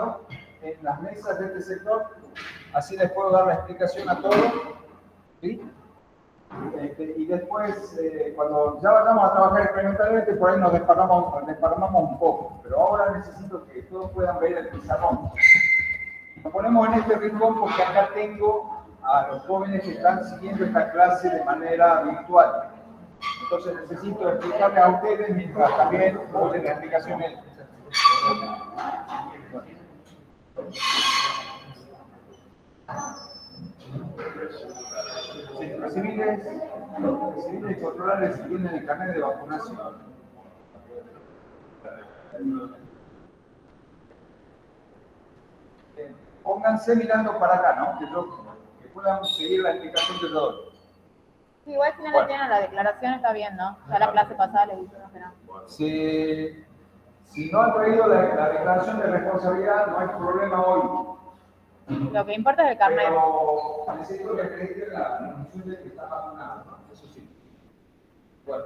trabajando en las mesas de este sector, así les puedo dar la explicación a todos, ¿sí? Y después, cuando ya vayamos a trabajar experimentalmente, por ahí nos desparramamos un poco, pero ahora necesito que todos puedan ver el pizarrón. Nos ponemos en este rincón porque acá tengo a los jóvenes que están siguiendo esta clase de manera virtual. Entonces necesito explicarles a ustedes mientras también oyen la explicación él. Sí, recibirles y controlarles si tienen el carnet de vacunación. Pónganse mirando para acá, ¿no? Que puedan seguir la explicación de todo. Sí, igual si no le tienen la declaración está bien, ¿no? Ya la clase pasada le dijimos que no. Si no han traído la declaración de responsabilidad, no hay problema hoy. Lo que importa es el carnet. Pero necesito que acrediten la noción de que está vacunado, ¿no? Eso sí. Bueno.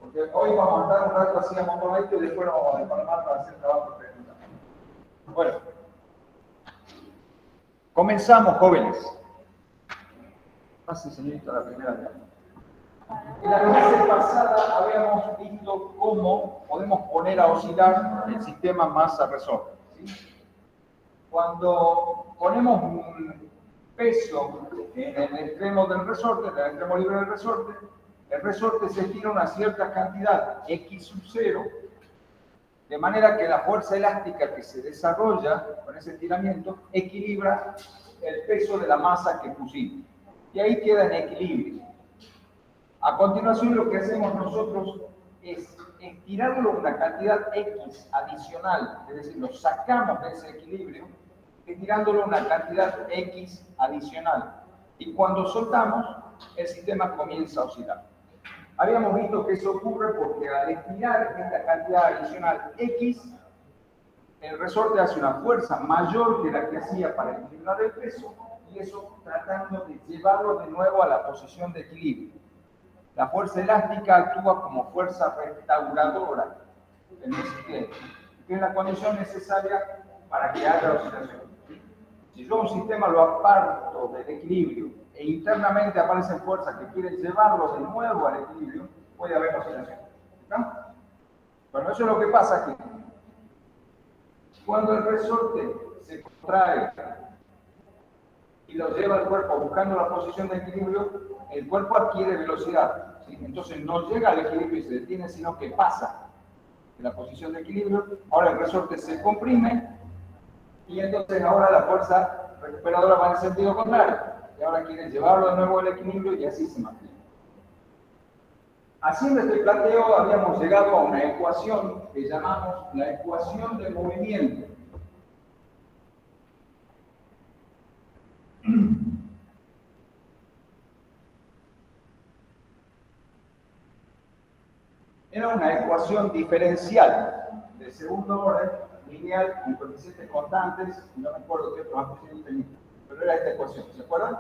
Porque hoy vamos a estar un rato así amontonadito y después nos vamos a desparramar para hacer trabajo experimental. Bueno. Comenzamos, jóvenes. Pase, señorita, la primera vez. En la clase pasada habíamos visto cómo podemos poner a oscilar el sistema masa-resorte, ¿sí? Cuando ponemos un peso en el extremo del resorte, en el extremo libre del resorte, el resorte se estira una cierta cantidad, x sub 0, de manera que la fuerza elástica que se desarrolla con ese estiramiento equilibra el peso de la masa que pusimos. Y ahí queda en equilibrio. A continuación, lo que hacemos nosotros es estirarlo una cantidad X adicional, es decir, lo sacamos de ese equilibrio, estirándolo una cantidad X adicional. Y cuando soltamos, el sistema comienza a oscilar. Habíamos visto que eso ocurre porque al estirar esta cantidad adicional X, el resorte hace una fuerza mayor que la que hacía para equilibrar el peso, y eso tratando de llevarlo de nuevo a la posición de equilibrio. La fuerza elástica actúa como fuerza restauradora en el sistema, que es la condición necesaria para que haya oscilación. Si yo un sistema lo aparto del equilibrio e internamente aparecen fuerzas que quieren llevarlo de nuevo al equilibrio, puede haber oscilación. ¿No? Bueno, eso es lo que pasa aquí. Cuando el resorte se contrae y lo lleva al cuerpo buscando la posición de equilibrio, el cuerpo adquiere velocidad, ¿sí? Entonces no llega al equilibrio y se detiene, sino que pasa de la posición de equilibrio. Ahora el resorte se comprime y entonces ahora la fuerza recuperadora va en el sentido contrario y ahora quiere llevarlo de nuevo al equilibrio y así se mantiene. Haciendo este planteo habíamos llegado a una ecuación que llamamos la ecuación de movimiento. Era una ecuación diferencial de segundo orden, lineal, con coeficientes constantes, no me acuerdo qué otros aproximados tenía, pero era esta ecuación, ¿se acuerdan?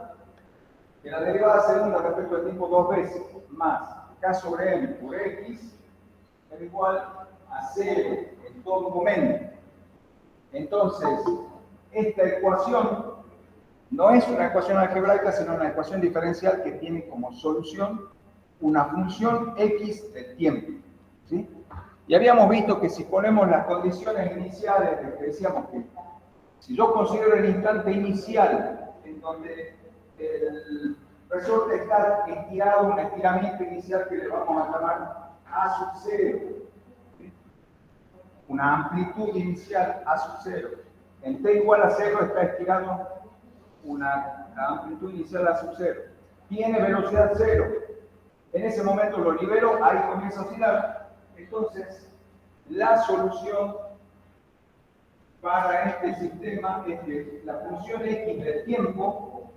Que la derivada segunda respecto al tiempo 2 veces más k sobre m por x es igual a 0 en todo momento. Entonces, esta ecuación no es una ecuación algebraica, sino una ecuación diferencial que tiene como solución una función x del tiempo, ¿sí? Y habíamos visto que si ponemos las condiciones iniciales, que decíamos que si yo considero el instante inicial en donde el resorte está estirado, un estiramiento inicial que le vamos a llamar a sub 0, ¿sí? Una amplitud inicial a sub 0, en t igual a 0 está estirado una amplitud inicial a sub 0, tiene velocidad 0. En ese momento lo libero, ahí comienza a oscilar. Entonces, la solución para este sistema es que la función x del tiempo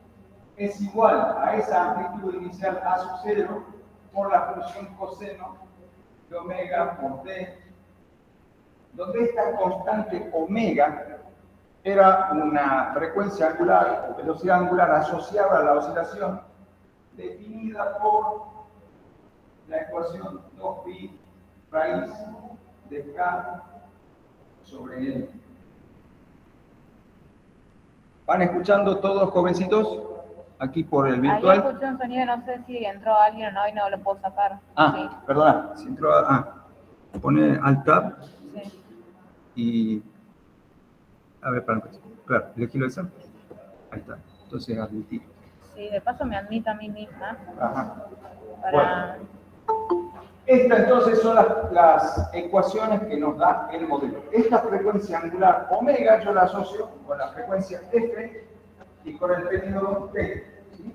es igual a esa amplitud inicial a sub 0 por la función coseno de omega por t, donde esta constante omega era una frecuencia angular o velocidad angular asociada a la oscilación definida por la ecuación 2pi raíz de k sobre n. ¿Van escuchando todos, jovencitos? Aquí por el Ahí virtual. escuché un sonido, no sé si entró alguien o no y no lo puedo sacar. Ah, perdona, si entró pone alt tab Sí. y... A ver, para empezar. Claro, elegirlo esa. Ahí está. Entonces, admitir. Sí, de paso me admito a mí misma Ajá. para... Estas entonces son las ecuaciones que nos da el modelo. Esta frecuencia angular omega yo la asocio con la frecuencia F y con el período T. ¿Sí?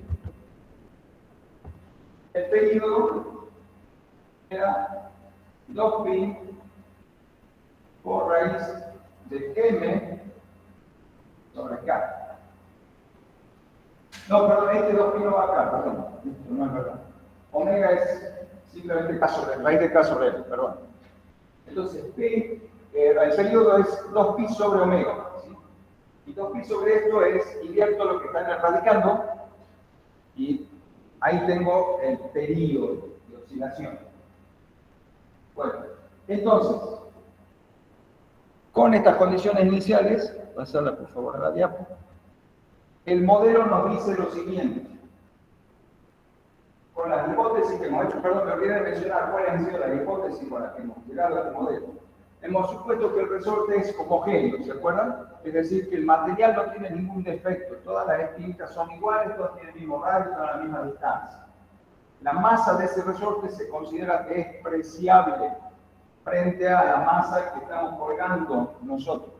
El período era 2pi por raíz de m sobre k. No, perdón, este 2pi no va acá, perdón. Esto no es verdad. Omega es simplemente k sobre l, raíz de k sobre l, perdón. Entonces, el periodo es 2pi sobre omega. ¿Sí? Y 2pi sobre esto es, invierto lo que está en el radicando, y ahí tengo el periodo de oscilación. Bueno, entonces, con estas condiciones iniciales, pasarla por favor a la diapo, el modelo nos dice lo siguiente. Con las hipótesis que hemos hecho, perdón, me olvidé de mencionar cuáles han sido las hipótesis con las que hemos llegado a este modelo. Hemos supuesto que el resorte es homogéneo, ¿se acuerdan? Es decir, que el material no tiene ningún defecto, todas las espinitas son iguales, todas tienen el mismo radio, todas la misma distancia. La masa de ese resorte se considera despreciable frente a la masa que estamos colgando nosotros.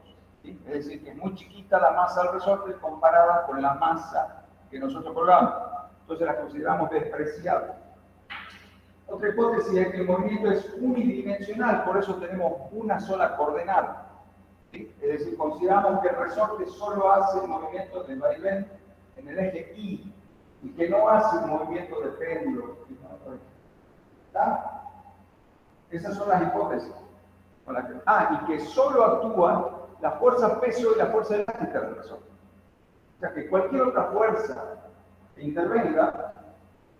¿Sí? Es decir, que es muy chiquita la masa del resorte comparada con la masa que nosotros colgamos. Entonces la consideramos despreciable. Otra hipótesis es que el movimiento es unidimensional, por eso tenemos una sola coordenada. ¿Sí? Es decir, consideramos que el resorte solo hace el movimiento de vaivén en el eje Y y que no hace un movimiento de péndulo. ¿Está? Esas son las hipótesis. Y que solo actúa la fuerza peso y la fuerza elástica del resorte. O sea que cualquier otra fuerza que intervenga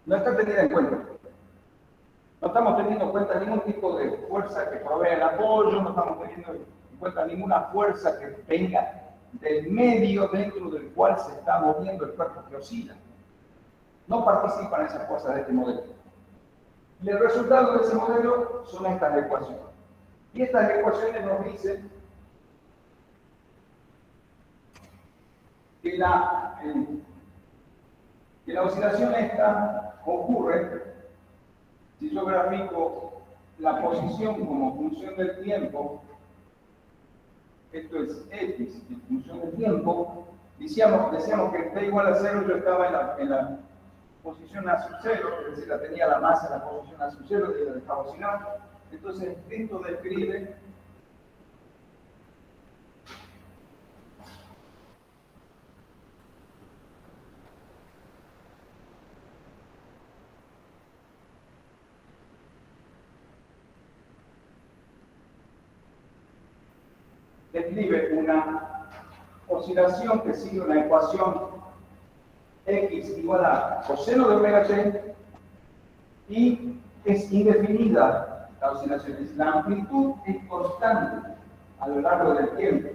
no está tenida en cuenta. No estamos teniendo en cuenta ningún tipo de fuerza que provea el apoyo, no estamos teniendo en cuenta ninguna fuerza que venga del medio dentro del cual se está moviendo el cuerpo que oscila. No participan esas fuerzas de este modelo. Y el resultado de ese modelo son estas ecuaciones. Y estas ecuaciones nos dicen que la oscilación esta ocurre si yo grafico la posición como función del tiempo. Esto es x en función del tiempo. Decíamos que t igual a 0, yo estaba en la posición a sub 0, es decir, la tenía la masa en la posición a sub 0 y la dejaba oscilar. Entonces, esto describe una oscilación que sigue una ecuación x igual a coseno de omega t y es indefinida la oscilación. La amplitud es constante a lo largo del tiempo.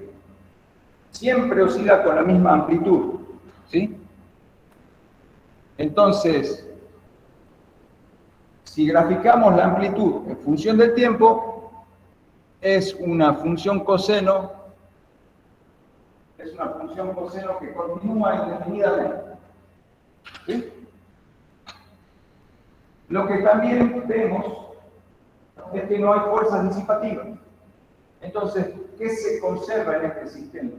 Siempre oscila con la misma amplitud. ¿Sí? Entonces, si graficamos la amplitud en función del tiempo, es una función coseno que continúa indefinidamente. ¿Sí? Lo que también vemos es que no hay fuerzas disipativas. Entonces, ¿qué se conserva en este sistema?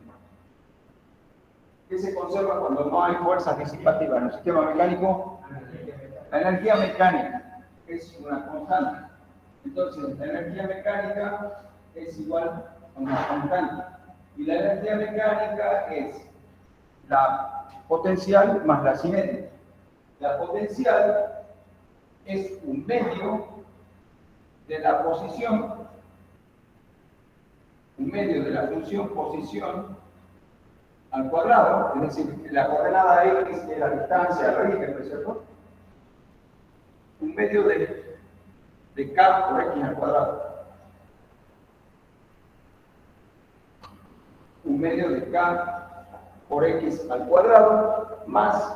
¿Qué se conserva cuando no hay fuerzas disipativas en el sistema mecánico? La energía mecánica es una constante. Entonces, la energía mecánica es igual a una constante. Y la energía mecánica es la potencial más la cinética. La potencial es un medio de la posición, un medio de la función posición al cuadrado, es decir, la coordenada x es la distancia al origen, ¿no es cierto? Un medio de k por x al cuadrado. Un medio de k por x al cuadrado más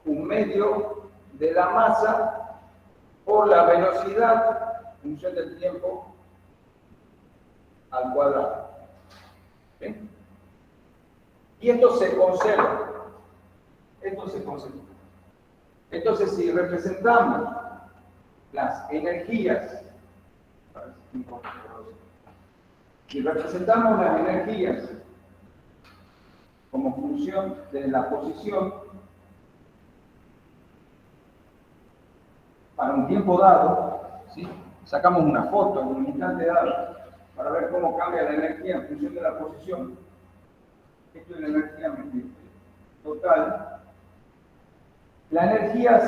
un medio de la masa por la velocidad en función del tiempo al cuadrado. ¿Sí? Y esto se conserva. Esto se conserva. Entonces, si representamos las energías, como función de la posición para un tiempo dado, ¿sí? Sacamos una foto en un instante dado para ver cómo cambia la energía en función de la posición. Esto es la energía total. La energía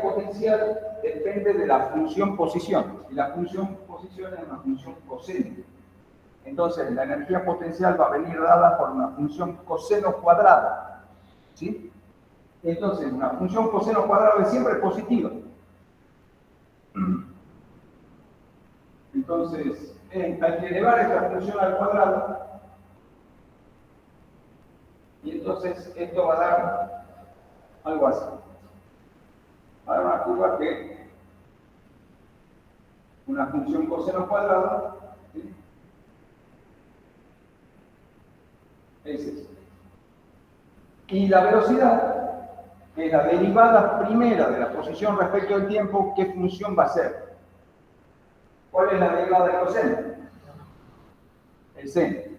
potencial depende de la función posición, y la función posición es una función coseno. Entonces, la energía potencial va a venir dada por una función coseno cuadrado, ¿sí? Entonces, una función coseno cuadrado es siempre positiva. Entonces, hay que elevar esta función al cuadrado, y entonces esto va a dar algo así. Va a dar una curva que una función coseno cuadrado, ¿sí? Es esto. Y la velocidad, que es la derivada primera de la posición respecto al tiempo, ¿qué función va a ser? ¿Cuál es la derivada del coseno? El seno.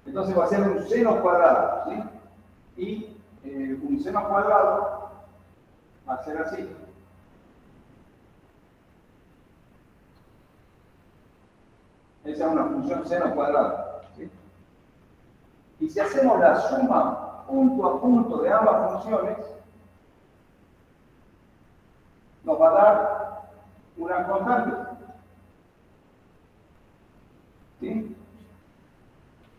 Entonces va a ser un seno cuadrado, ¿sí? Y un seno cuadrado va a ser así. Esa es una función seno cuadrado, ¿sí? Y si hacemos la suma punto a punto de ambas funciones, nos va a dar una constante, ¿sí?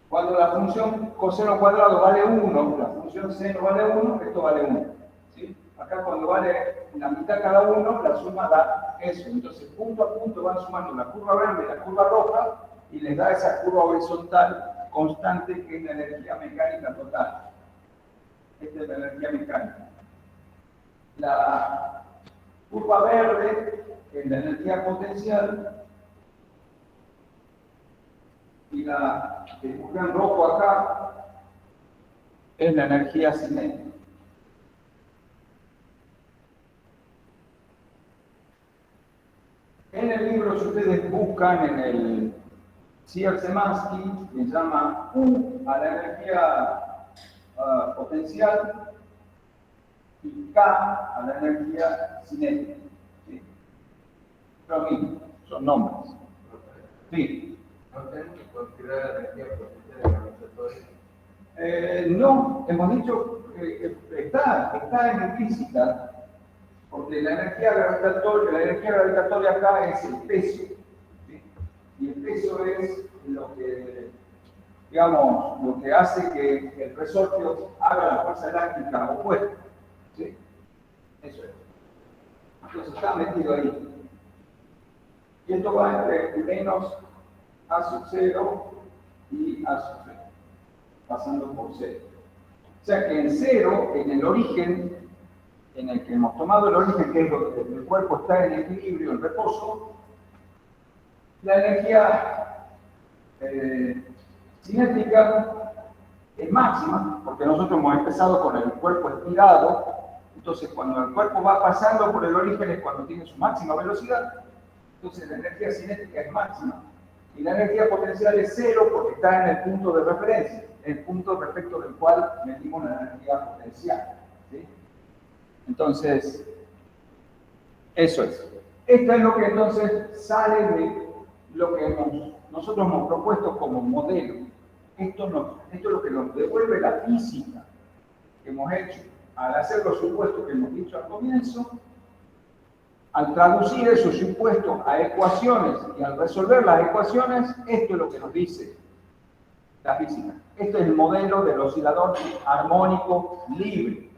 Cuando la función coseno cuadrado vale 1, la función seno vale 1, esto vale 1, ¿sí? Acá cuando vale la mitad cada uno, la suma da eso. Entonces, punto a punto van sumando la curva verde y la curva roja, y les da esa curva horizontal constante que es la energía mecánica total. Esta es la energía mecánica. La curva verde es la energía potencial, y la que busca en rojo acá es la energía cinética. En el libro, si ustedes buscan en el Ciercemansky, le llama U a la energía potencial y K a la energía cinética. ¿Sí? Lo mismo, son nombres. Sí. ¿No tenemos que considerar la energía potencial en los receptores? No, hemos dicho que está en física, porque la energía gravitatoria acá es el peso, ¿sí? Y el peso es lo que, digamos, lo que hace que el resorte haga la fuerza elástica opuesta, ¿sí? Eso es. Entonces está metido ahí. Y esto va entre menos A sub 0 y A sub 0, pasando por 0. O sea que en 0, en el origen, en el que hemos tomado el origen, que es donde el cuerpo está en equilibrio, en reposo, la energía cinética es máxima, porque nosotros hemos empezado con el cuerpo estirado. Entonces, cuando el cuerpo va pasando por el origen es cuando tiene su máxima velocidad. Entonces, la energía cinética es máxima. Y la energía potencial es 0 porque está en el punto de referencia, el punto respecto del cual medimos la energía potencial, ¿sí? Entonces, eso es. Esto es lo que entonces sale de lo que nosotros hemos propuesto como modelo. Esto es lo que nos devuelve la física que hemos hecho al hacer los supuestos que hemos dicho al comienzo. Al traducir esos supuestos a ecuaciones y al resolver las ecuaciones, esto es lo que nos dice la física. Este es el modelo del oscilador armónico libre,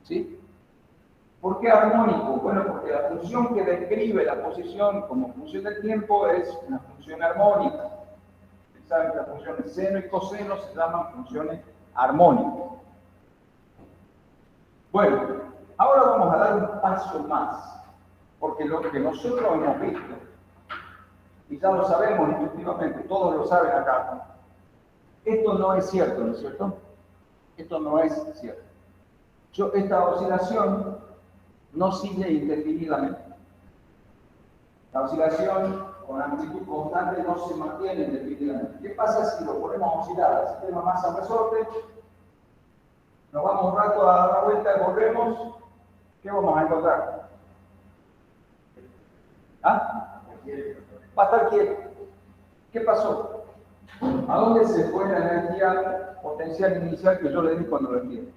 ¿sí? ¿Por qué armónico? Bueno, porque la función que describe la posición como función del tiempo es una función armónica. saben que las funciones seno y coseno se llaman funciones armónicas. Bueno, ahora vamos a dar un paso más, porque lo que nosotros hemos visto, y ya lo sabemos intuitivamente, todos lo saben acá, esto no es cierto, ¿no es cierto? Esto no es cierto. Esta oscilación no sigue indefinidamente. La oscilación con amplitud constante no se mantiene indefinidamente. ¿Qué pasa si lo ponemos a oscilar al sistema masa-resorte? Nos vamos un rato a dar la vuelta y volvemos. ¿Qué vamos a encontrar? ¿Ah? Va a estar quieto. ¿Qué pasó? ¿A dónde se fue la energía potencial inicial que yo le di cuando lo envié?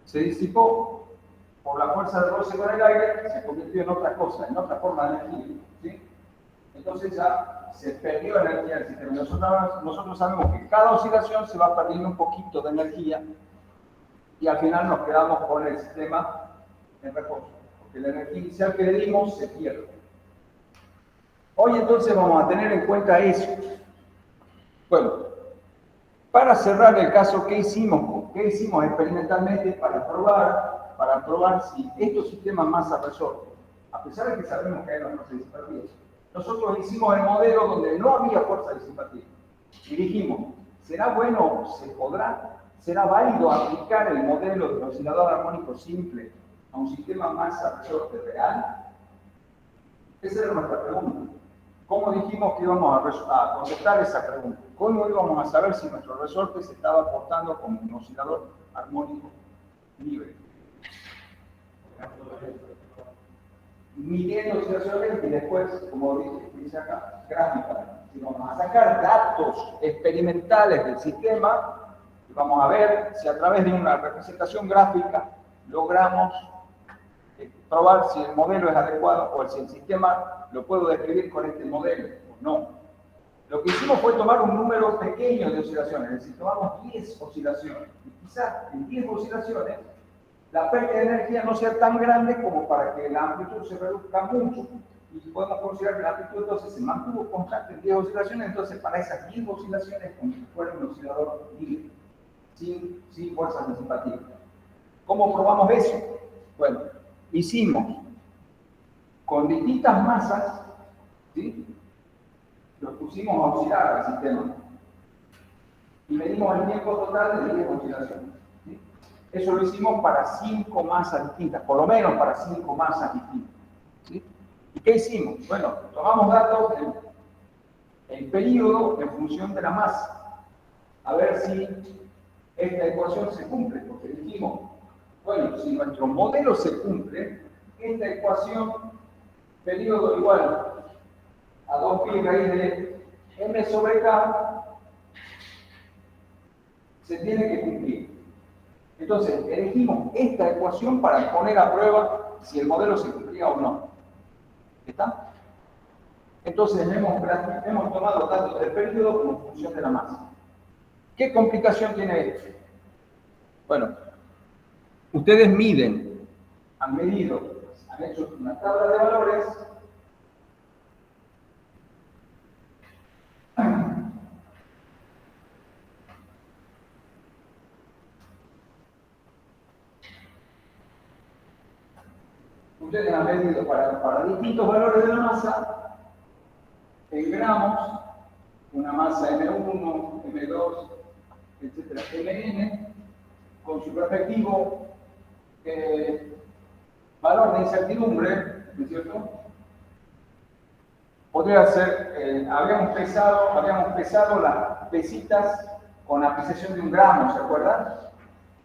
Se disipó por la fuerza de roce con el aire, se convirtió en otra cosa, en otra forma de energía. ¿Sí? Entonces ya se perdió energía del sistema. Nosotros sabemos que cada oscilación se va perdiendo un poquito de energía y al final nos quedamos con el sistema en reposo, porque la energía inicial que le dimos se pierde. Hoy entonces vamos a tener en cuenta eso. Bueno, para cerrar el caso, ¿qué hicimos experimentalmente para probar si estos sistemas masa-resorte, a pesar de que sabemos que hay una fuerza disipativa, nosotros hicimos el modelo donde no había fuerza disipativa y dijimos, ¿será bueno, será válido aplicar el modelo del oscilador armónico simple a un sistema masa-resorte real? Esa era nuestra pregunta. ¿Cómo dijimos que íbamos a contestar esa pregunta? ¿Cómo íbamos a saber si nuestro resorte se estaba portando como un oscilador armónico libre? Midiendo oscilaciones y después, como dice acá, gráfica. Si vamos a sacar datos experimentales del sistema, y vamos a ver si a través de una representación gráfica logramos probar si el modelo es adecuado o si el sistema lo puedo describir con este modelo o no. Lo que hicimos fue tomar un número pequeño de oscilaciones, es decir, tomamos 10 oscilaciones. Y quizás en 10 oscilaciones la pérdida de energía no sea tan grande como para que la amplitud se reduzca mucho. Y podemos considerar que la amplitud entonces se mantuvo constante en 10 oscilaciones, entonces para esas 10 oscilaciones como si fuera un oscilador libre, sin fuerzas disipativas. ¿Cómo probamos eso? Bueno, hicimos con distintas masas, ¿sí? Los pusimos a oscilar al sistema y medimos el tiempo total de 10 oscilaciones. ¿Sí? Eso lo hicimos para 5 masas distintas, por lo menos para 5 masas distintas. ¿Sí? ¿Y qué hicimos? Bueno, tomamos datos en periodo en función de la masa, a ver si esta ecuación se cumple, porque dijimos, bueno, si nuestro modelo se cumple, esta ecuación, periodo igual a 2pi raíz de m sobre k, se tiene que cumplir. Entonces, elegimos esta ecuación para poner a prueba si el modelo se cumplía o no. ¿Está? Entonces, hemos tomado datos del periodo como función de la masa. ¿Qué complicación tiene esto? Bueno, ustedes han medido, han hecho una tabla de valores. Ustedes han medido para distintos valores de la masa, en gramos, una masa M1, M2, etc., Mn, con su respectivo valor de incertidumbre, ¿no es cierto? Podría ser, habíamos pesado las pesitas con la apreciación de 1 gramo, ¿se acuerdan?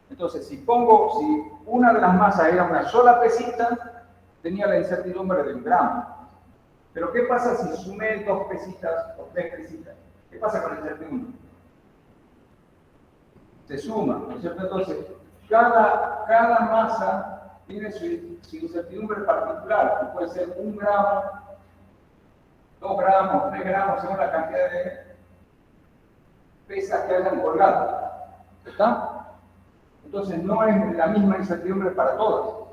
Entonces, si una de las masas era una sola pesita, tenía la incertidumbre de 1 gramo. Pero ¿qué pasa si sumé 2 pesitas o 3 pesitas? ¿Qué pasa con la incertidumbre? Se suma, ¿no es cierto? Entonces, cada masa tiene su incertidumbre particular, que puede ser 1 gramo, 2 gramos, 3 gramos, según la cantidad de pesas que hayan colgado. ¿Está? Entonces, no es la misma incertidumbre para todas.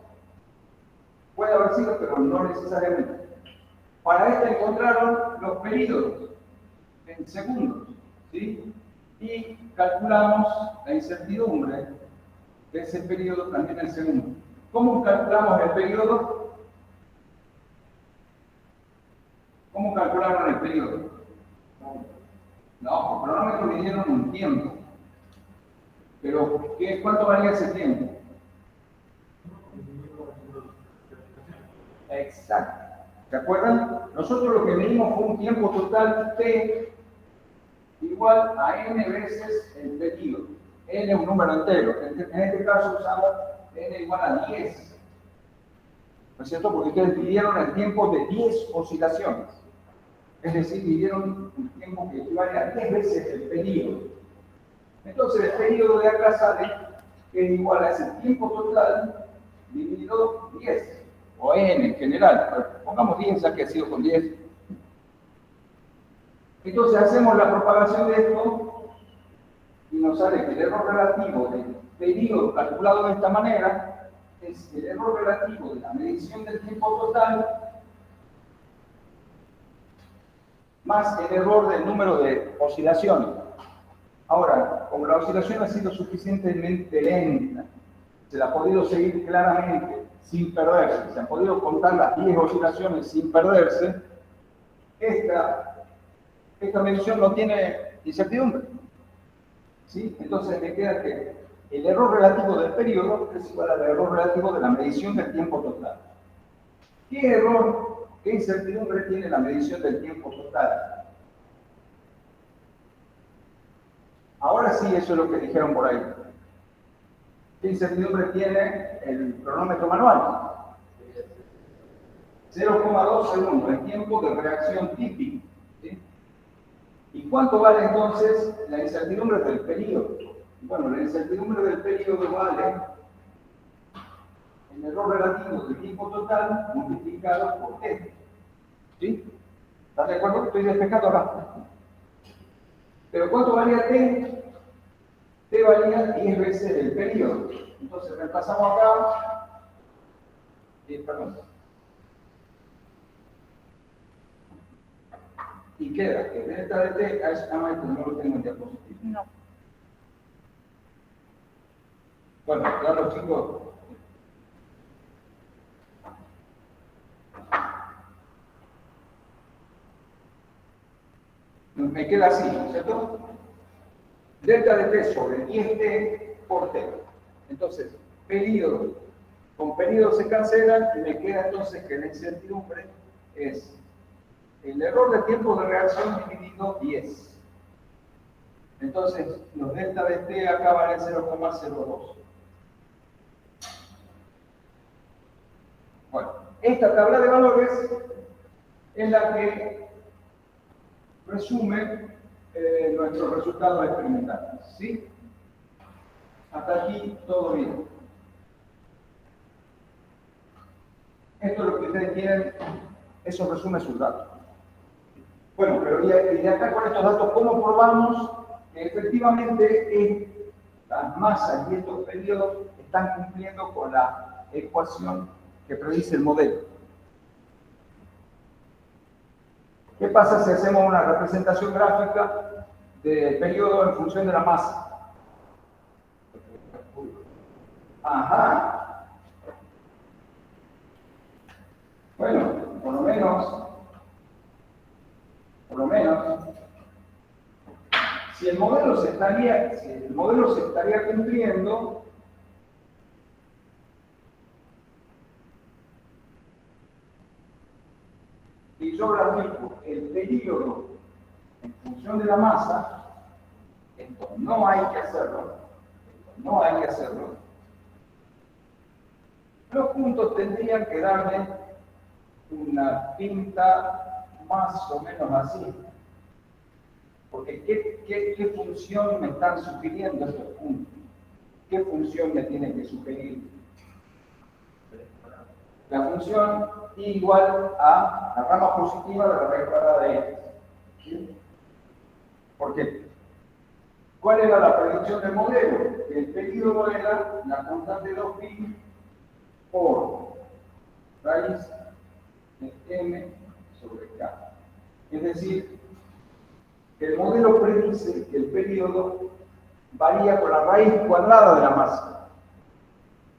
Puede haber sido, pero no necesariamente. Para esto encontraron los períodos en segundos, ¿sí? Y calculamos la incertidumbre de ese periodo también en segundos. ¿Cómo calculamos el periodo? ¿Cómo calcularon el periodo? No, por cronómetro le dieron un tiempo. Pero, ¿cuánto varía ese tiempo? Exacto. ¿Se acuerdan? Nosotros lo que medimos fue un tiempo total T igual a n veces el periodo. N es un número entero. En este caso usamos n igual a 10. ¿No es cierto? Porque ustedes midieron el tiempo de 10 oscilaciones. Es decir, midieron un tiempo que equivale a 10 veces el periodo. Entonces el periodo de acá sale que es igual a ese tiempo total dividido 10. O n en general. Pongamos 10 ya que ha sido con 10. Entonces hacemos la propagación de esto y nos sale que el error relativo del periodo calculado de esta manera es el error relativo de la medición del tiempo total más el error del número de oscilaciones. Ahora, como la oscilación ha sido suficientemente lenta, se la ha podido seguir claramente sin perderse, se han podido contar las 10 oscilaciones sin perderse, esta medición no tiene incertidumbre. ¿Sí? Entonces me queda que el error relativo del periodo es igual al error relativo de la medición del tiempo total. ¿Qué incertidumbre tiene la medición del tiempo total? Ahora sí, eso es lo que dijeron por ahí. ¿Qué incertidumbre tiene el cronómetro manual? 0,2 segundos, el tiempo de reacción típico. ¿Sí? ¿Y cuánto vale entonces la incertidumbre del periodo? Bueno, la incertidumbre del periodo vale el error relativo del tiempo total multiplicado por t. ¿Sí? ¿Estás de acuerdo? Estoy despejando acá. ¿Pero cuánto valía t? T valía 10 veces el periodo. Entonces reemplazamos acá. Perdón. Y queda que delta de t es no lo tengo en diapositiva. No. Bueno, ya los chicos. Me queda así, ¿cierto? Delta de t sobre 10t por t. Entonces, periodo con periodo se cancelan y me queda entonces que la incertidumbre es el error de tiempo de reacción dividido 10. Entonces, los delta de t acá valen 0,02. Bueno, esta tabla de valores es la que resume nuestros resultados experimentales. ¿Sí? Hasta aquí todo bien. Esto es lo que ustedes quieren, eso resume sus datos. Bueno, pero y de acá con estos datos, ¿cómo probamos que efectivamente estas masas y estos periodos están cumpliendo con la ecuación que predice el modelo? ¿Qué pasa si hacemos una representación gráfica del periodo en función de la masa? Ajá. Bueno, por lo menos, si el modelo se estaría cumpliendo, y yo grafico el periodo en función de la masa, esto no hay que hacerlo, los puntos tendrían que darme una pinta más o menos así. Porque ¿qué función me están sugiriendo estos puntos? ¿Qué función me tienen que sugerir? La función igual a la rama positiva de la raíz cuadrada de x. ¿Sí? ¿Por qué? ¿Cuál era la predicción del modelo? El periodo era la constante 2pi por raíz de m sobre k. Es decir, que el modelo predice que el periodo varía con la raíz cuadrada de la masa.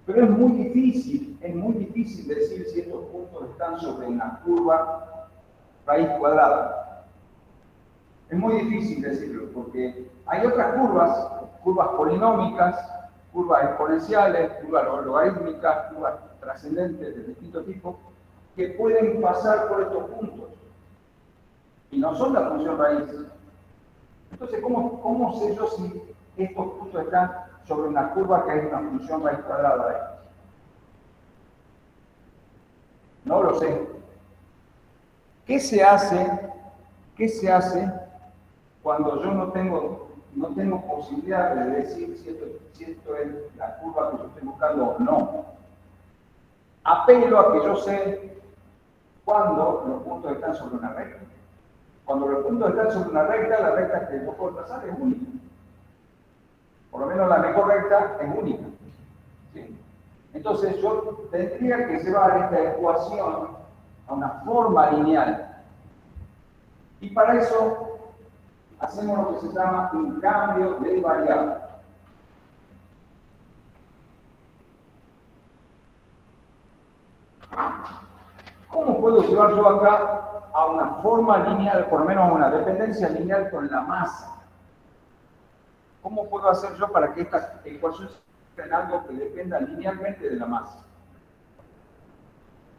Pero es muy difícil decir si estos puntos están sobre una curva raíz cuadrada. Es muy difícil decirlo porque hay otras curvas polinómicas, curvas exponenciales, curvas logarítmicas, curvas trascendentes de distinto tipo, que pueden pasar por estos puntos y no son la función raíz. Entonces, ¿cómo sé yo si estos puntos están sobre una curva que es una función raíz cuadrada de X? No lo sé. ¿Qué se hace cuando yo no tengo posibilidad de decir si esto es la curva que yo estoy buscando o no? Apelo a que yo sé cuándo los puntos están sobre una recta. Cuando los puntos están sobre una recta, la recta que yo puedo trazar es única. Por lo menos la mejor recta es única. ¿Sí? Entonces yo tendría que llevar esta ecuación a una forma lineal. Y para eso hacemos lo que se llama un cambio de variable. ¿Cómo puedo llevar yo acá a una forma lineal, por lo menos a una dependencia lineal con la masa? ¿Cómo puedo hacer yo para que esta ecuación sea en algo que dependa linealmente de la masa?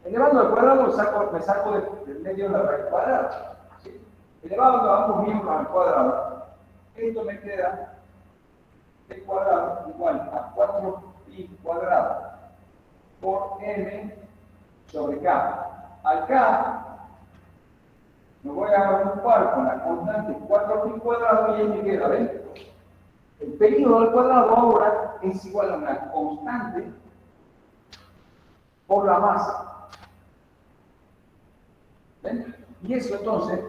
Elevando al cuadrado me saco del medio de la raíz cuadrada. ¿Sí? Elevando a ambos miembros al cuadrado, esto me queda t cuadrado igual a 4pi cuadrado por m sobre k. Al k me voy a ocupar con la constante 4pi cuadrado y ahí me queda, ¿ven? El periodo al cuadrado ahora es igual a una constante por la masa. ¿Ven? Y eso entonces,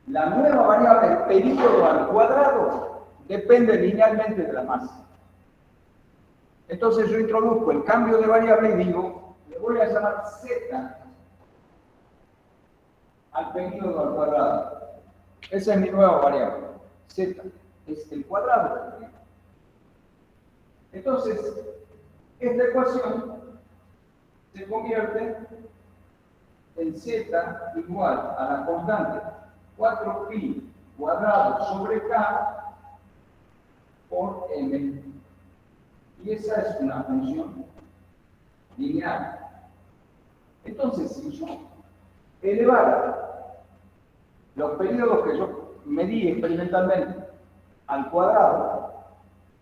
la nueva variable, el periodo al cuadrado, depende linealmente de la masa. Entonces yo introduzco el cambio de variable y digo, le voy a llamar z al periodo al cuadrado. Esa es mi nueva variable. Z es el cuadrado del periodo. Entonces, esta ecuación se convierte en z igual a la constante 4pi cuadrado sobre k por m. Y esa es una función lineal. Entonces, si yo elevara los periodos que yo medí experimentalmente al cuadrado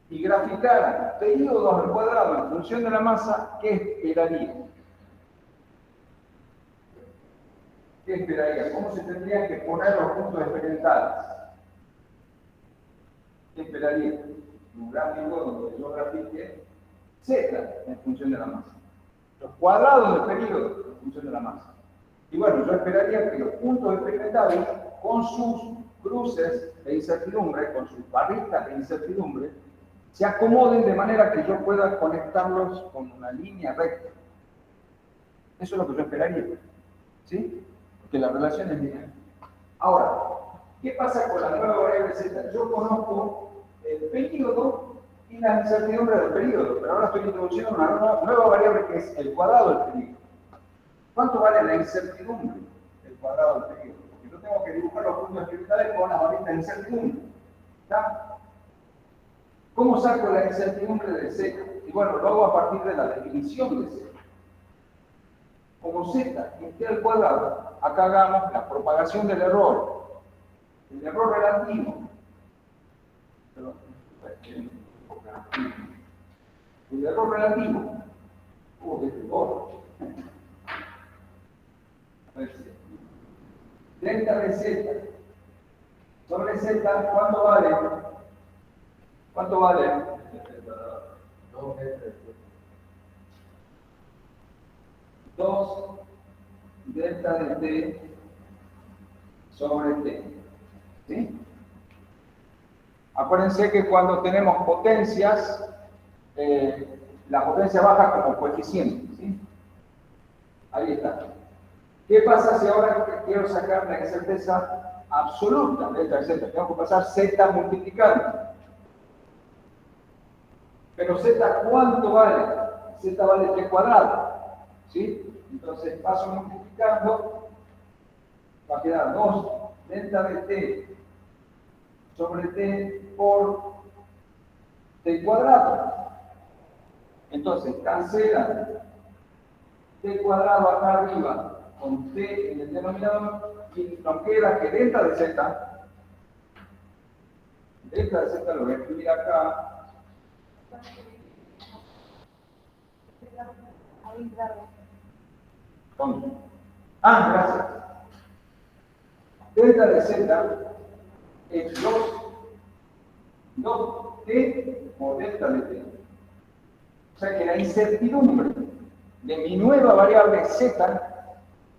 y graficara periodos al cuadrado en función de la masa, ¿qué esperaría? ¿Qué esperaría? ¿Cómo se tendrían que poner los puntos experimentales? ¿Qué esperaría? Un gráfico donde yo grafique z en función de la masa. Los cuadrados del periodo en función de la masa. Y bueno, yo esperaría que los puntos experimentales, con sus cruces de incertidumbre, con sus barritas de incertidumbre, se acomoden de manera que yo pueda conectarlos con una línea recta. Eso es lo que yo esperaría. ¿Sí? Porque la relación es lineal. Ahora, ¿qué pasa con la nueva variable z? Yo conozco el periodo y la incertidumbre del periodo, pero ahora estoy introduciendo una nueva variable que es el cuadrado del periodo. ¿Cuánto vale la incertidumbre del cuadrado del periodo? Porque yo tengo que dibujar los puntos experimentales con las varitas de incertidumbre. ¿Está? ¿Cómo saco la incertidumbre de z? Y bueno, lo hago a partir de la definición de z. Como z esté al cuadrado, acá hagamos la propagación del error. El error relativo. El error relativo. Delta de z sobre z, ¿cuánto vale? ¿Cuánto vale? 2 delta de t sobre t. ¿Sí? Acuérdense que cuando tenemos potencias, la potencia baja como coeficiente. ¿Sí? Ahí está. ¿Qué pasa si ahora quiero sacar la incerteza absoluta de esta z? Tengo que pasar z multiplicando. Pero z, ¿cuánto vale? Z vale t cuadrado. ¿Sí? Entonces paso multiplicando, va a quedar 2 delta de t sobre t por t cuadrado. Entonces cancela t cuadrado acá arriba con t en el denominador y nos queda que delta de z lo voy a escribir acá. Gracias. Delta de z es 2t por delta de t. O sea que la incertidumbre de mi nueva variable z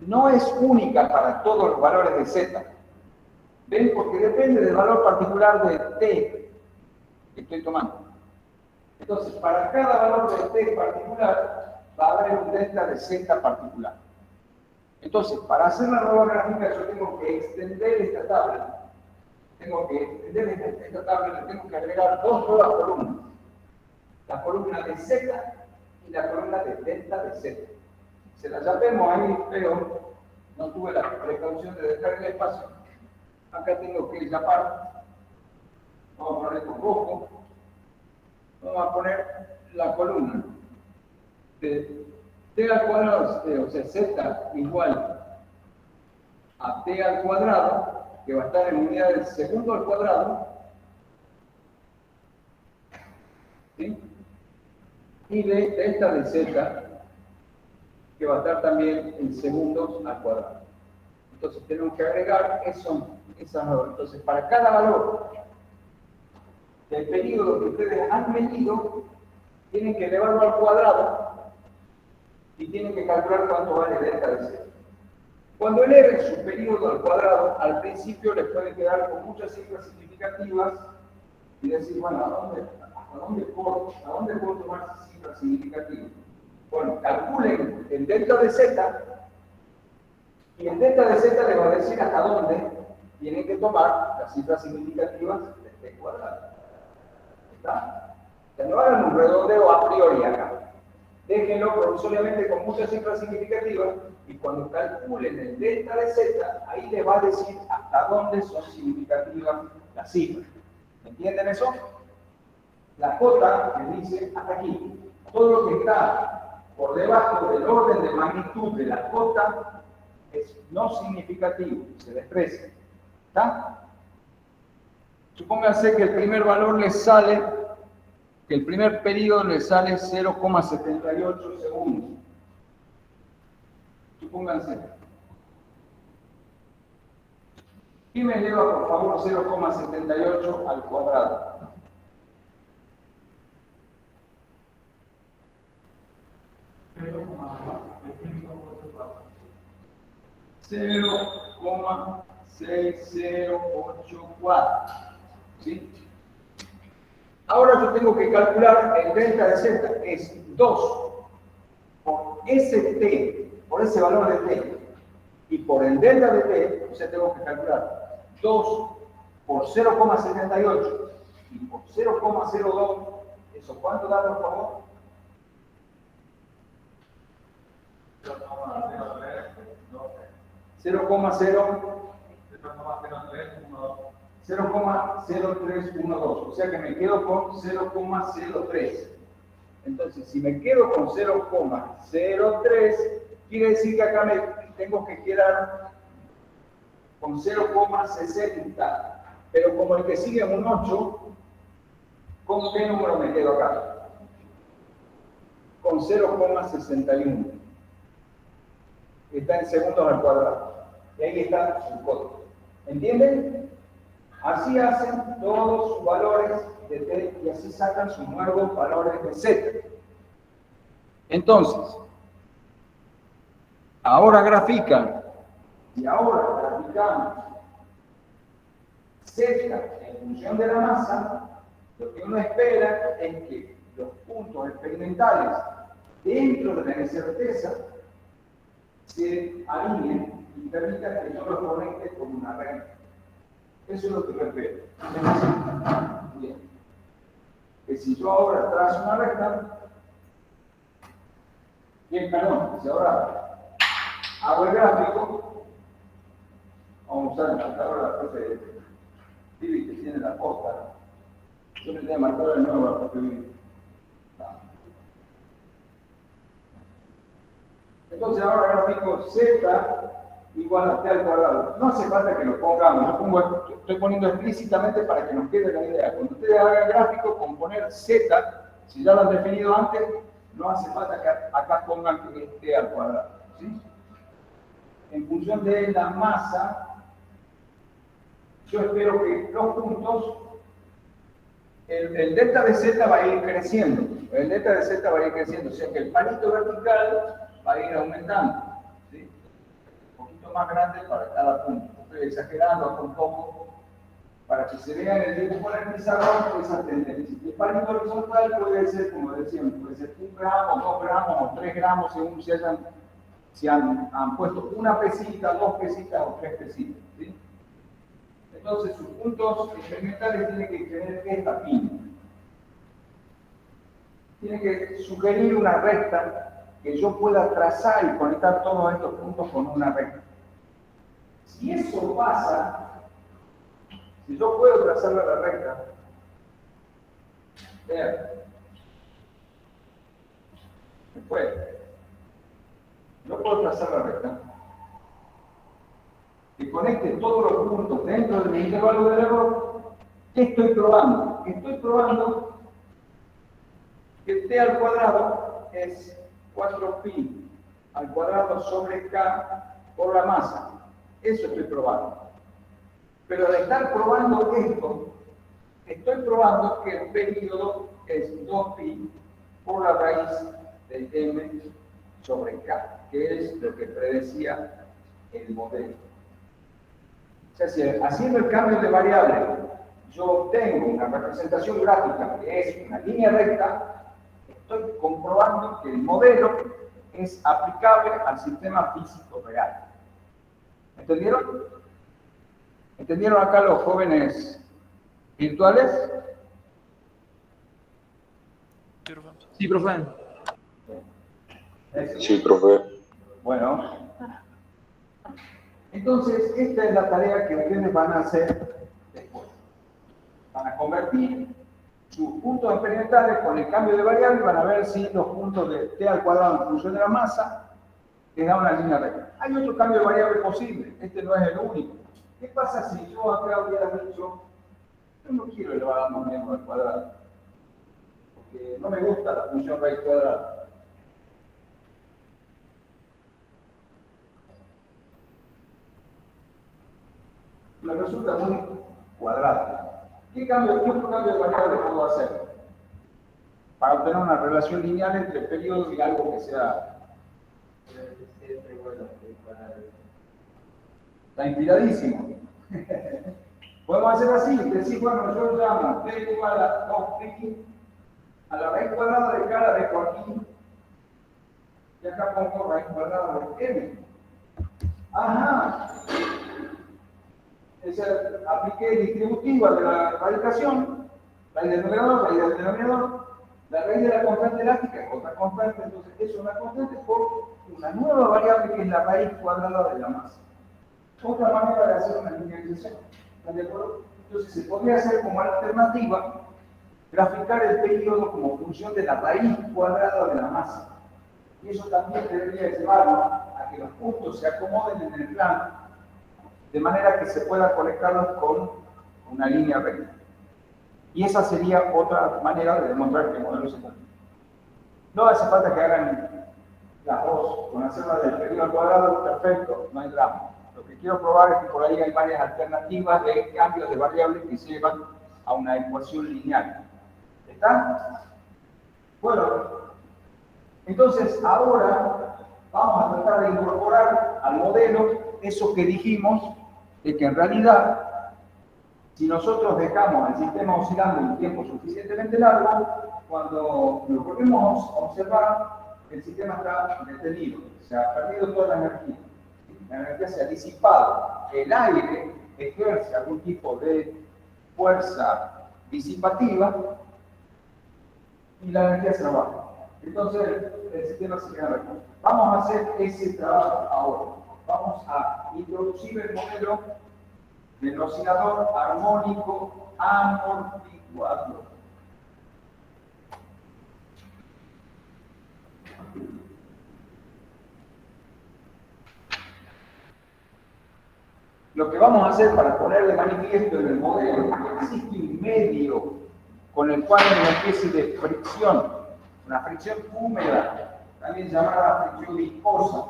no es única para todos los valores de z. ¿Ven? Porque depende del valor particular de t que estoy tomando. Entonces, para cada valor de t particular va a haber un delta de z particular. Entonces, para hacer la nueva gráfica yo tengo que extender esta tabla. Tengo que extender esta tabla y le tengo que agregar dos nuevas columnas. La columna de z y la columna de delta de z. Se la llamemos ahí, pero no tuve la precaución de dejar el espacio. Acá tengo que llamar. Vamos a poner con rojo. Vamos a poner la columna de t al cuadrado, o sea, z igual a t al cuadrado, que va a estar en unidades de segundo al cuadrado, ¿sí? Y de delta de z, que va a estar también en segundos al cuadrado. Entonces tenemos que agregar esas dos. Entonces, para cada valor del periodo que ustedes han medido, tienen que elevarlo al cuadrado y tienen que calcular cuánto vale delta de z. Cuando eleven su periodo al cuadrado, al principio les puede quedar con muchas cifras significativas y decir, bueno, ¿a dónde puedo tomar cifras significativas? Bueno, calculen el delta de z y el delta de z les va a decir hasta dónde tienen que tomar las cifras significativas de t cuadrado. ¿Está? O sea, no hagan un redondeo a priori acá. Déjenlo provisoriamente con muchas cifras significativas y cuando calculen el delta de z, ahí les va a decir hasta dónde son significativas las cifras. ¿Entienden eso? La cota les dice hasta aquí. Todo lo que está por debajo del orden de magnitud de la cota es no significativo, se desprecia. ¿Está? Supónganse que el primer valor les sale, que el primer periodo les sale 0,78 segundos. Supónganse. Y me lleva, por favor, 0,78 al cuadrado. $0,6084. ¿Sí? Ahora yo tengo que calcular el delta de z, es 2 por ese t, por ese valor de t, y por el delta de t, o sea, tengo que calcular 2 por 0,78 y por 0,02, ¿eso cuánto da, por favor? 0,0312. O sea que me quedo con 0,03. Entonces, si me quedo con 0,03, quiere decir que acá me tengo que quedar con 0,60. Pero como el que sigue es un 8, ¿con qué número me quedo acá? Con 0,61. Está en segundos al cuadrado. Y ahí está su código. ¿Entienden? Así hacen todos sus valores de t y así sacan sus nuevos valores de z. Entonces, ahora grafican y ahora graficamos z en función de la masa. Lo que uno espera es que los puntos experimentales dentro de la incerteza se alinee y permita que yo lo conecte con una red. Eso es lo que yo espero. Bien. Que si yo ahora trazo una recta, bien, perdón, si ahora hago el gráfico, vamos a usar el marcador de la profe Vivi que tiene la posta. Yo le tengo marcador de nuevo a la profe Vivi. Entonces ahora el gráfico z igual a t al cuadrado. No hace falta que lo pongamos, estoy poniendo explícitamente para que nos quede la idea. Cuando ustedes hagan el gráfico con poner z, si ya lo han definido antes, no hace falta que acá pongan que es t al cuadrado. ¿Sí? En función de la masa, yo espero que los puntos, el delta de z va a ir creciendo. El delta de z va a ir creciendo, o sea que el palito vertical va a ir aumentando. ¿Sí? Un poquito más grande para cada punto. Estoy exagerando acá un poco para que se vea en el dibujo en el pizarrón esa tendencia. El palito horizontal puede ser, como decíamos, puede ser 1 gramo, 2 gramos o 3 gramos según si han puesto una pesita, 2 pesitas o 3 pesitas. ¿Sí? Entonces sus puntos experimentales tienen que tener esta pinta. Tienen que sugerir una recta que yo pueda trazar y conectar todos estos puntos con una recta. Si eso pasa, si yo puedo trazarla la recta, vean, después, yo puedo trazar la recta y conecte todos los puntos dentro del intervalo del error. ¿Qué estoy probando? Estoy probando que t al cuadrado es 4pi al cuadrado sobre k por la masa. Eso estoy probando. Pero de estar probando esto, estoy probando que el período es 2pi por la raíz de m sobre k, que es lo que predecía el modelo. O sea, si haciendo el cambio de variable yo obtengo una representación gráfica que es una línea recta, estoy comprobando que el modelo es aplicable al sistema físico real. ¿Entendieron? ¿Entendieron acá los jóvenes virtuales? Sí, profe. Sí, profe. Bueno, entonces esta es la tarea que ustedes van a hacer después. Van a convertir sus puntos experimentales con el cambio de variable y van a ver si los puntos de t al cuadrado en función de la masa les da una línea recta. Hay otro cambio de variable posible, este no es el único. ¿Qué pasa si yo acá hubiera dicho, yo no quiero elevar a más menos al cuadrado, porque no me gusta la función raíz cuadrada? Me resulta muy cuadrada. ¿Qué otro cambio de variable puedo hacer para obtener una relación lineal entre el periodo y algo que sea? Está inspiradísimo. Podemos hacer así, decir, bueno, yo llamo t igual a 2pi a la raíz cuadrada de k la dejo aquí y acá pongo raíz cuadrada de m. Ajá. Apliqué distributiva de la radicación, raíz del numerador, raíz del denominador, la raíz de la constante elástica es otra constante, entonces es una constante por una nueva variable que es la raíz cuadrada de la masa. Otra manera de hacer una linealización, ¿están de acuerdo? Entonces se podría hacer como alternativa graficar el periodo como función de la raíz cuadrada de la masa. Y eso también debería llevarnos a que los puntos se acomoden en el plano de manera que se pueda conectarlos con una línea recta. Y esa sería otra manera de demostrar que el modelo se cumple. No hace falta que hagan las dos, con hacerla del periodo al cuadrado, perfecto, no hay drama. Lo que quiero probar es que por ahí hay varias alternativas de cambios de variables que llevan a una ecuación lineal. ¿Está? Bueno, entonces ahora vamos a tratar de incorporar al modelo eso que dijimos, de que en realidad, si nosotros dejamos el sistema oscilando un tiempo suficientemente largo, cuando lo volvemos a observar, el sistema está detenido, se ha perdido toda la energía. La energía se ha disipado. El aire ejerce algún tipo de fuerza disipativa y la energía se va. Entonces el sistema se queda recto. Vamos a hacer ese trabajo ahora. Vamos a introducir el modelo del oscilador armónico amortiguado. Lo que vamos a hacer para poner de manifiesto en el modelo que existe un medio con el cual hay una especie de fricción, una fricción húmeda, también llamada fricción viscosa,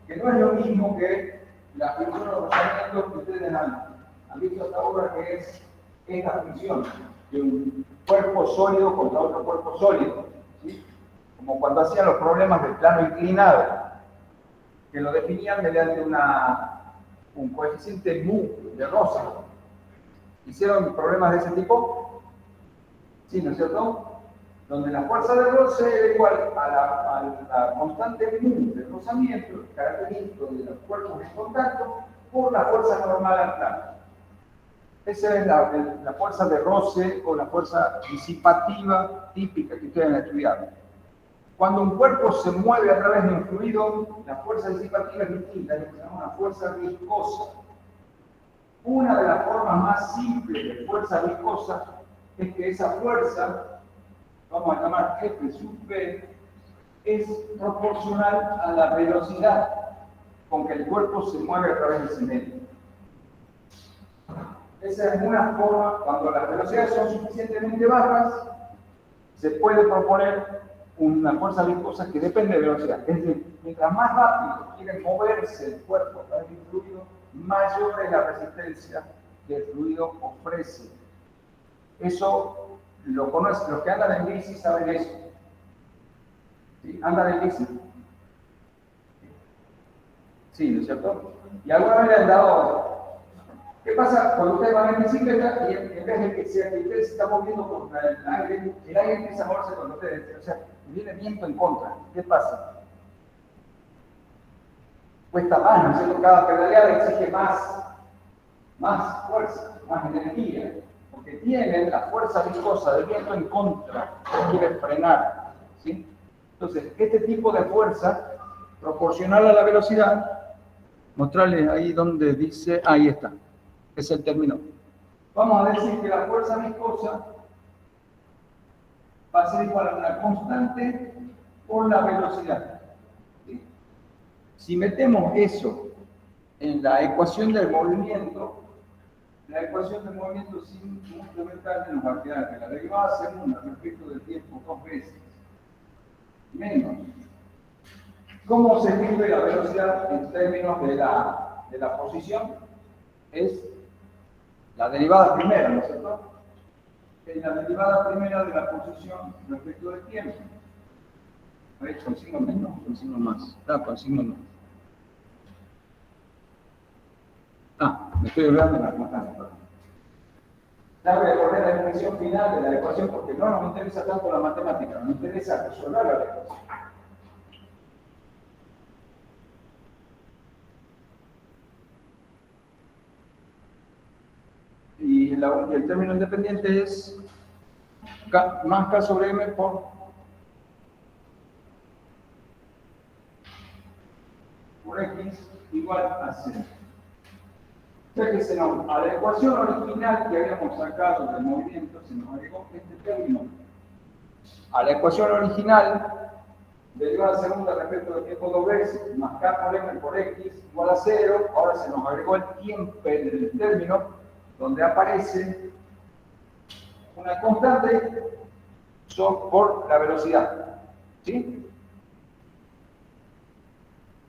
que no es lo mismo que la fricción o rozamiento que ustedes han visto hasta ahora, que es esta fricción de un cuerpo sólido contra otro cuerpo sólido, ¿sí? Como cuando hacían los problemas del plano inclinado, que lo definían mediante un coeficiente mu de roce. ¿Hicieron problemas de ese tipo? Sí, ¿no es cierto? Donde la fuerza de roce era igual a la constante mu de rozamiento, característico de los cuerpos en contacto, por la fuerza normal al plano. Esa es la fuerza de roce o la fuerza disipativa típica que ustedes han estudiado. Cuando un cuerpo se mueve a través de un fluido, la fuerza disipativa es distinta, es lo que se llama una fuerza viscosa. Una de las formas más simples de fuerza viscosa es que esa fuerza, vamos a llamar F sub P, es proporcional a la velocidad con que el cuerpo se mueve a través de ese medio. Esa es una forma, cuando las velocidades son suficientemente bajas, se puede proponer una fuerza viscosa que depende de velocidad. Es decir, mientras más rápido quiere moverse el cuerpo a través del fluido, mayor es la resistencia que el fluido ofrece. Eso lo conocen, los que andan en bici saben eso. ¿Sí? ¿Andan en bici? Sí, ¿no es cierto? Y alguna vez le han dado... ¿Qué pasa cuando ustedes van en bicicleta y en vez de que ustedes se están moviendo contra el aire empieza a moverse cuando ustedes, o sea, viene viento en contra? ¿Qué pasa? Cuesta más, ¿no es cierto? Cada pedaleada exige más fuerza, más energía, porque tienen la fuerza viscosa del viento en contra, que quiere frenar, ¿sí? Entonces, este tipo de fuerza, proporcional a la velocidad, mostrarles ahí donde dice, ahí está. Es el término. Vamos a decir que la fuerza viscosa va a ser igual a una constante por la velocidad. ¿Sí? Si metemos eso en la ecuación del movimiento, sin complementar nos va a quedar que la derivada segunda respecto del tiempo 2 veces menos. ¿Cómo se escribe la velocidad en términos de la posición? Es la derivada primera, ¿no es cierto? Es la derivada primera de la posición respecto del tiempo. A ver, con signo menos, con signo más. Con signo menos. Me estoy olvidando de la constante, perdón. Ya voy a poner la definición final de la ecuación porque no nos interesa tanto la matemática, nos interesa resolver la ecuación. Y el término independiente es más K sobre M por X igual a 0. O sea que a la ecuación original que habíamos sacado del movimiento se nos agregó este término. A la ecuación original, derivada segunda respecto del tiempo 2 veces, más K por M por X igual a 0, ahora se nos agregó el tiempo del término donde aparece una constante por la velocidad. ¿Sí?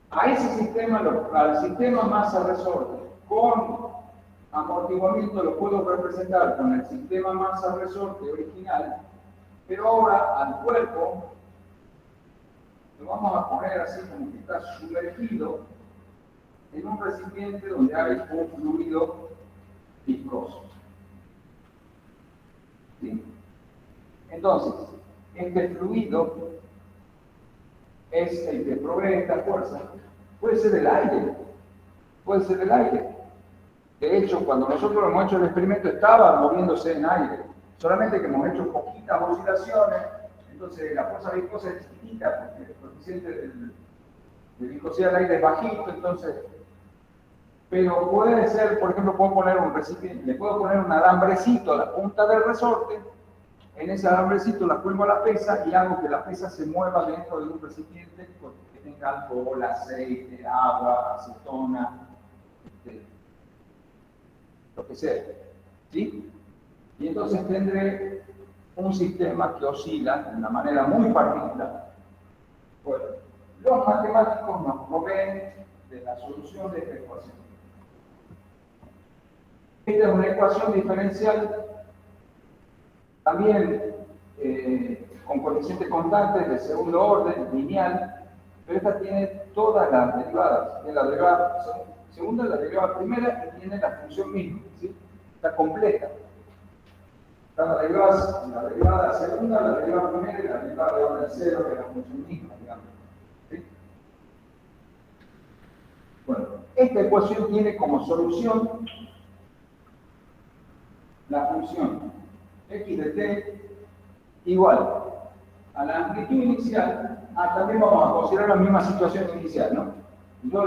A ese sistema, al sistema masa-resorte con amortiguamiento lo puedo representar con el sistema masa-resorte original, pero ahora al cuerpo lo vamos a poner así como que está sumergido en un recipiente donde hay un fluido viscoso. ¿Sí? Entonces, este fluido es el que provee esta fuerza. Puede ser el aire, puede ser el aire. De hecho, cuando nosotros hemos hecho el experimento estaba moviéndose en aire, solamente que hemos hecho poquitas oscilaciones, entonces la fuerza viscosa es chiquita, porque el coeficiente de viscosidad del aire es bajito, entonces, pero puede ser, por ejemplo, puedo poner un recipiente, le puedo poner un alambrecito a la punta del resorte, en ese alambrecito la cuelgo a la pesa y hago que la pesa se mueva dentro de un recipiente que tenga alcohol, aceite, agua, acetona, lo que sea, ¿sí? Y entonces tendré un sistema que oscila de una manera muy particular. Bueno, los matemáticos nos proveen de la solución de esta ecuación. Esta es una ecuación diferencial, también con coeficientes constantes de segundo orden, lineal, pero esta tiene todas las derivadas. Tiene la derivada segunda, la derivada primera y tiene la función misma, ¿sí? Está completa. Está la derivada segunda, la derivada primera y la derivada de orden cero de la función misma, digamos. ¿Sí? Bueno, esta ecuación tiene como solución la función x de t igual a la amplitud inicial. También vamos a considerar la misma situación inicial, ¿no? Yo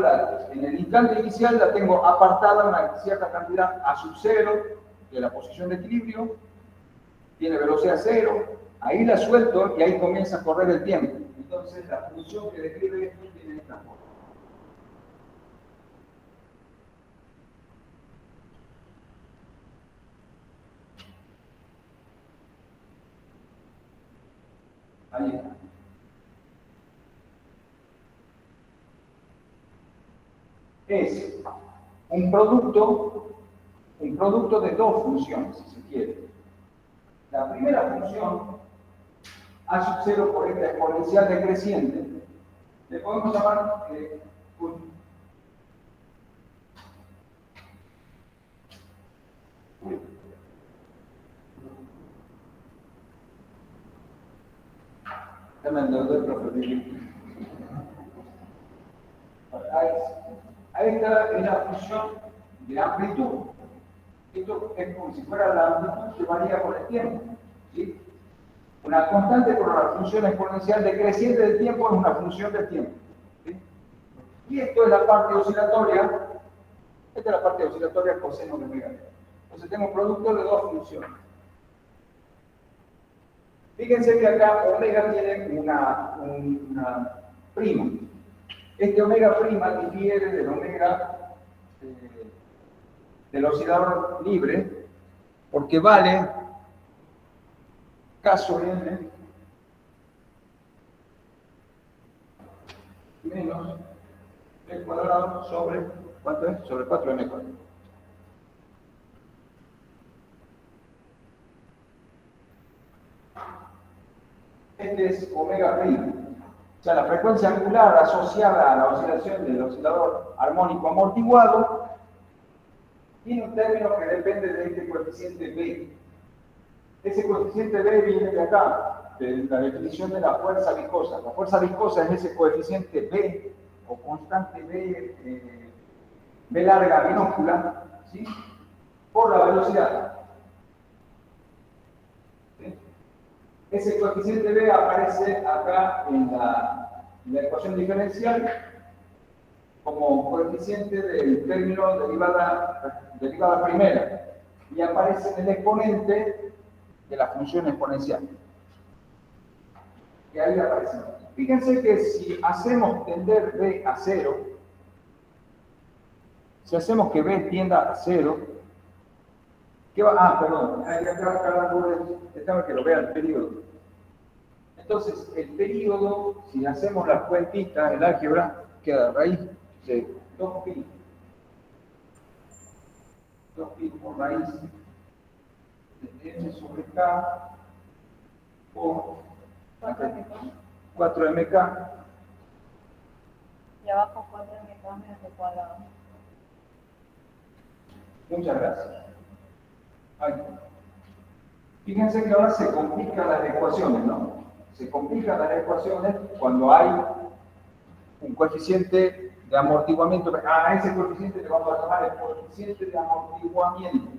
en el instante inicial la tengo apartada una cierta cantidad a sub 0 de la posición de equilibrio, tiene velocidad 0, ahí la suelto y ahí comienza a correr el tiempo. Entonces la función que describe esto tiene esta forma. Ahí está. Es un producto de dos funciones, si se quiere. La primera función, a sub 0 por esta exponencial decreciente, le podemos llamar ahí está en la función de amplitud. Esto es como si fuera la amplitud que varía con el tiempo, ¿sí? Una constante por la función exponencial decreciente del tiempo es una función del tiempo, ¿sí? Y esto es la parte oscilatoria. Esta es la parte oscilatoria coseno de omega. Entonces tengo producto de dos funciones. Fíjense que acá omega tiene una prima. Este omega prima difiere del omega del oscilador libre porque vale K sobre N menos el cuadrado sobre, ¿cuánto es? Sobre 4m cuadrado. Este es omega prima. O sea, la frecuencia angular asociada a la oscilación del oscilador armónico amortiguado tiene un término que depende de este coeficiente B. Ese coeficiente B viene de acá, de la definición de la fuerza viscosa. La fuerza viscosa es ese coeficiente B, o constante B larga minúscula, ¿sí? Por la velocidad. ¿Sí? Ese coeficiente B aparece acá en la ecuación diferencial como coeficiente del término derivada primera y aparece en el exponente de la función exponencial. Y ahí aparece. Fíjense que si hacemos tender B a 0, si hacemos que B tienda a 0, ¿qué va? Perdón, hay que acá déjame que lo vea el periodo. Entonces, el periodo, si hacemos las cuentitas, el álgebra, queda raíz de 2pi. 2pi por raíz de m sobre k por 4mk. Y abajo 4mk menos el cuadrado. Muchas gracias. Ahí. Fíjense que ahora se complican las ecuaciones, ¿no? Se complican las ecuaciones cuando hay un coeficiente de amortiguamiento. A ese coeficiente le vamos a llamar el coeficiente de amortiguamiento.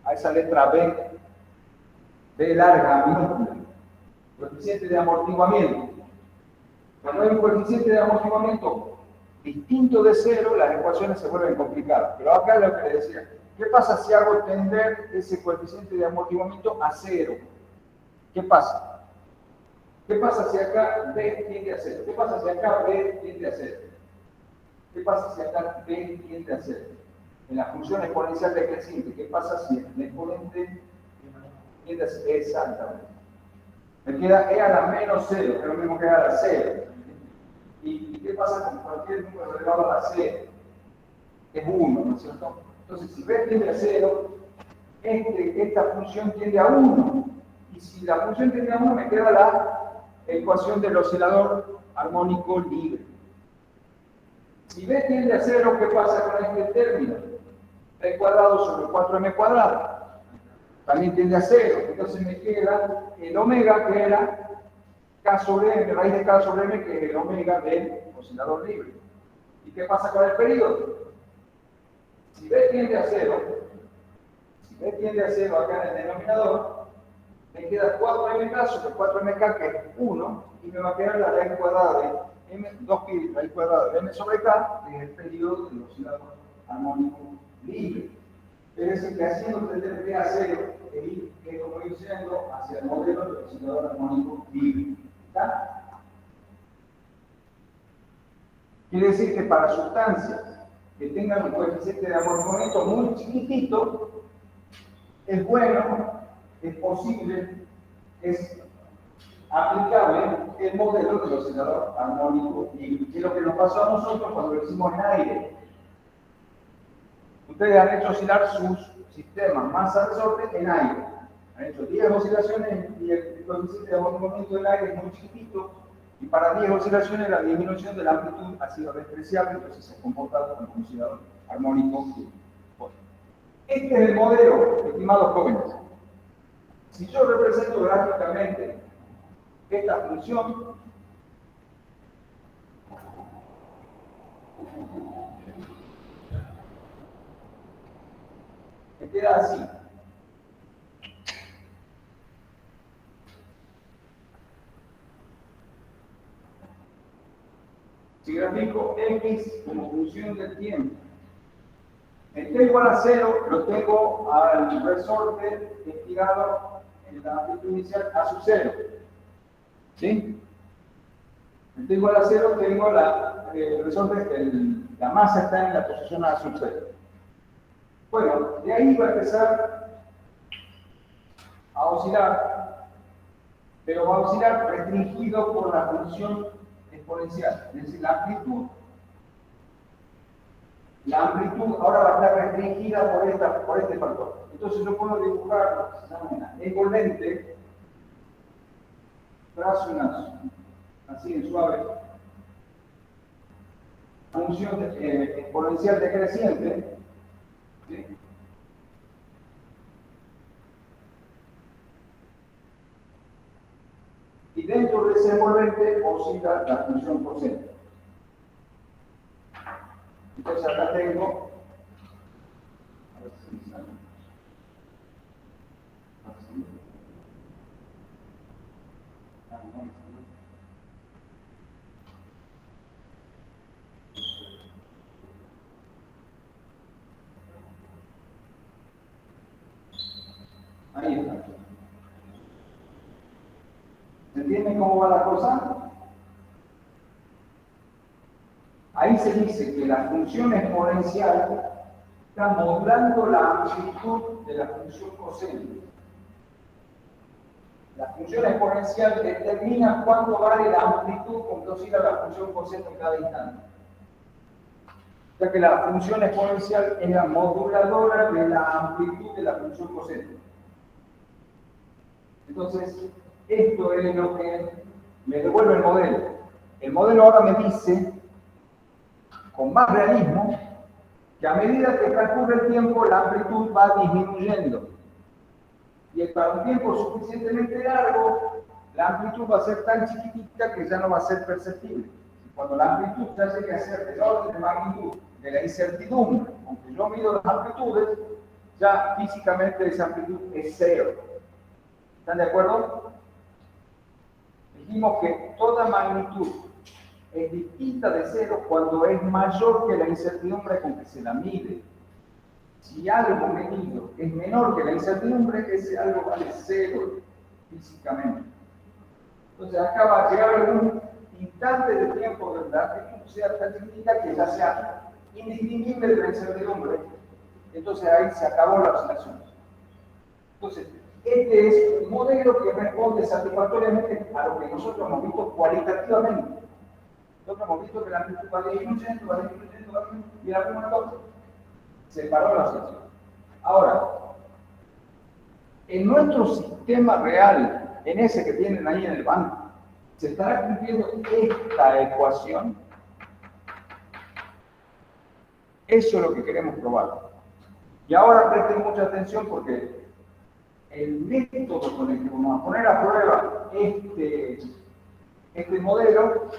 A esa letra B larga, minúscula. Coeficiente de amortiguamiento. Cuando hay un coeficiente de amortiguamiento distinto de cero, las ecuaciones se vuelven complicadas. Pero acá es lo que le decía. ¿Qué pasa si hago tender ese coeficiente de amortiguamiento a cero? ¿Qué pasa? ¿Qué pasa si acá B tiende a cero? ¿Qué pasa si acá B tiende a cero? ¿Qué pasa si acá B tiende a cero? En la función exponencial decreciente, ¿qué pasa si el exponente tiende a cero? Exactamente. Me queda E a la menos cero, que es lo mismo que E a la cero. ¿Y qué pasa con cualquier número elevado a la cero? Es 1, ¿no es cierto? Entonces, si B tiende a 0, esta función tiende a 1. Y si la función tiende a 1, me queda la ecuación del oscilador armónico libre. Si B tiende a 0, ¿qué pasa con este término? B cuadrado sobre 4m cuadrado. También tiende a 0. Entonces me queda el omega, que era K sobre M, raíz de K sobre M, que es el omega del oscilador libre. ¿Y qué pasa con el período? Si B tiende a 0, acá en el denominador, me queda 4mk sobre 4mk, que es 1, y me va a quedar la raíz cuadrada de m, 2pi raíz cuadrada de m sobre k, que es el periodo del oscilador armónico libre. Es decir, que haciendo tender B a 0, es como ir yendo hacia el modelo del oscilador armónico libre. ¿Está? Quiere decir que para sustancias que tengan un coeficiente de amortiguamiento muy chiquitito, es bueno, es posible, es aplicable el modelo del oscilador armónico libre, que es lo que nos pasó a nosotros cuando lo hicimos en aire. Ustedes han hecho oscilar sus sistemas masa-resorte en aire. Han hecho 10 oscilaciones y el coeficiente de amortiguamiento del aire es muy chiquito, y para 10 oscilaciones la disminución de la amplitud ha sido despreciable, entonces se ha comportado como un oscilador armónico libre. Este es el modelo, estimados jóvenes. Si yo represento gráficamente esta función, me queda así. Si grafico x como función del tiempo, en t igual a 0 lo tengo al resorte estirado en la amplitud inicial a su 0. ¿Sí? En t igual a 0 tengo el resorte, la masa está en la posición a su 0. Bueno, de ahí va a empezar a oscilar, pero va a oscilar restringido por la función exponencial, es decir, la amplitud ahora va a estar restringida por este factor. Entonces yo puedo dibujar lo que se llama una envolvente, trazo así en suave, función exponencial decreciente, ¿sí? Y dentro de ese envolvente oscila la función coseno. Entonces acá tengo, a ver si sale. Ahí está. ¿Se entiende cómo va la cosa? Ahí se dice que la función exponencial está modulando la amplitud de la función coseno. La función exponencial determina cuánto vale la amplitud con que oscila la función coseno en cada instante. Ya que la función exponencial es la moduladora de la amplitud de la función coseno. Entonces, esto es lo que me devuelve el modelo. El modelo ahora me dice, con más realismo, que a medida que transcurre el tiempo, la amplitud va disminuyendo. Y para un tiempo suficientemente largo, la amplitud va a ser tan chiquitita que ya no va a ser perceptible. cuando la amplitud ya llegue a ser del orden de magnitud de la incertidumbre, aunque yo mido las amplitudes, ya físicamente esa amplitud es cero. ¿Están de acuerdo? Dijimos que toda magnitud es distinta de cero cuando es mayor que la incertidumbre con que se la mide. Si algo medido es menor que la incertidumbre, ese algo vale cero físicamente. Entonces acá va a llegar algún instante de tiempo donde la amplitud sea tan chiquita que ya sea indistinguible de la incertidumbre. Entonces ahí se acabó la oscilación. Entonces, este es un modelo que responde satisfactoriamente a lo que nosotros hemos visto cualitativamente. Nosotros hemos visto que la amplitud va disminuyendo, y en algún momento se paró la oscilación. Ahora, en nuestro sistema real, en ese que tienen ahí en el banco, ¿se estará cumpliendo esta ecuación? Eso es lo que queremos probar. Y ahora presten mucha atención porque el método con el que vamos a poner a prueba este modelo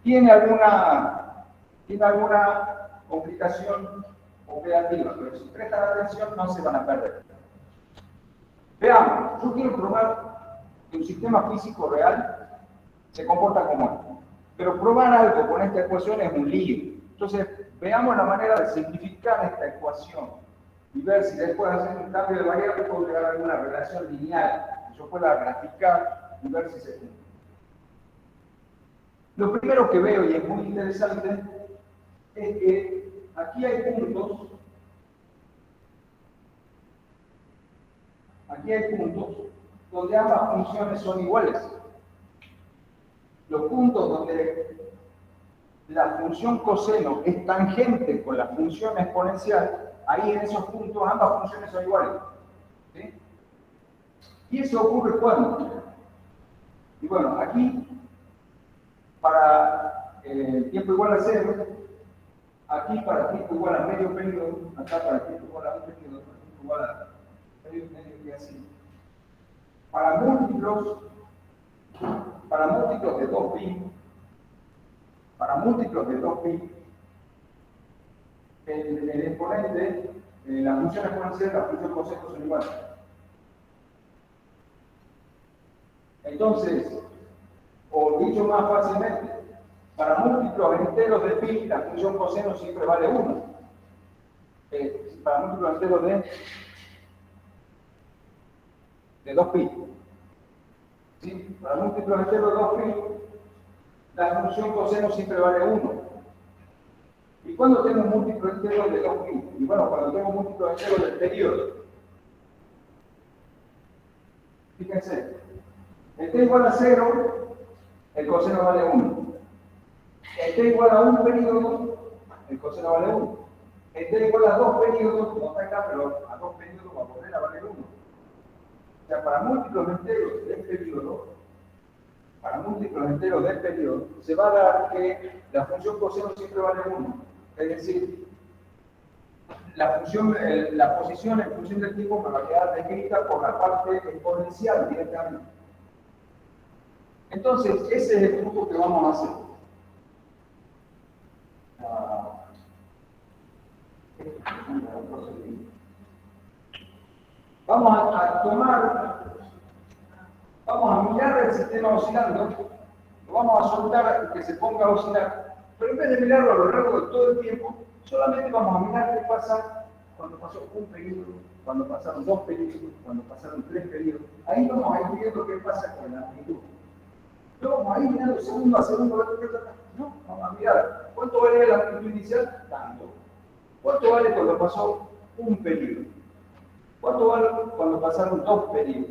tiene alguna complicación operativa, pero si prestan atención no se van a perder. Veamos, yo quiero probar que un sistema físico real se comporta como esto. Pero probar algo con esta ecuación es un lío. Entonces, veamos la manera de simplificar esta ecuación y ver si después de hacer un cambio de variable puedo llegar a alguna relación lineal que yo pueda graficar y ver si se cumple. Lo primero que veo, y es muy interesante, es que aquí hay puntos donde ambas funciones son iguales. Los puntos donde la función coseno es tangente con la función exponencial, ahí en esos puntos ambas funciones son iguales. ¿Sí? ¿Y eso ocurre cuándo? Y bueno, aquí, para tiempo igual a 0, aquí para tiempo igual a medio periodo, acá para tiempo igual a un periodo, para tiempo igual a medio y así. Para múltiplos de 2pi, el exponente, la función exponencial y la función coseno son iguales. Entonces, o dicho más fácilmente, para múltiplos enteros de pi, la función coseno siempre vale 1. Para múltiplos enteros de 2pi. ¿Sí? Para múltiplos enteros de 2pi, la función coseno siempre vale 1. ¿Y cuándo tengo un múltiplo entero de 2pi? Y bueno, cuando tengo un múltiplo entero del periodo. Fíjense, el t igual a 0, el coseno vale 1. El t igual a un periodo, el coseno vale 1. El t igual a 2 periodos, no está acá, pero a 2 periodos va a poner a valer 1. O sea, para múltiplos enteros del periodo, se va a dar que la función coseno siempre vale 1. Es decir, la posición en función del tiempo me va a quedar descrita por la parte exponencial directamente. Entonces, ese es el truco que vamos a hacer. Vamos a mirar el sistema oscilando, lo vamos a soltar hasta que se ponga a oscilar, pero en vez de mirarlo a lo largo de todo el tiempo, solamente vamos a mirar qué pasa cuando pasó un periodo, cuando pasaron 2 periodos, cuando pasaron 3 periodos. Ahí vamos a ir viendo qué pasa con la amplitud. No vamos a ir mirando segundo a segundo, no, vamos a mirar cuánto vale la amplitud inicial, tanto. ¿Cuánto vale cuando pasó un periodo? ¿Cuánto vale cuando pasaron 2 periodos?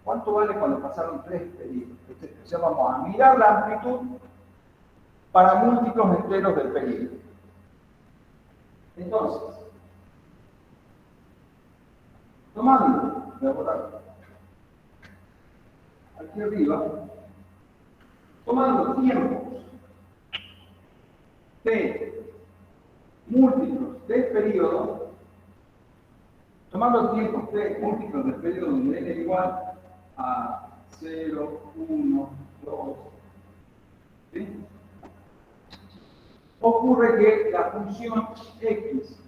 ¿Cuánto vale cuando pasaron 3 periodos? O sea, vamos a mirar la amplitud para múltiplos enteros del periodo. Entonces, tomando, voy a borrar aquí arriba, tomando tiempos t múltiplos del periodo, tomando tiempos t múltiplos del periodo donde n es igual a 0, 1, 2, ¿sí? ocurre que la función x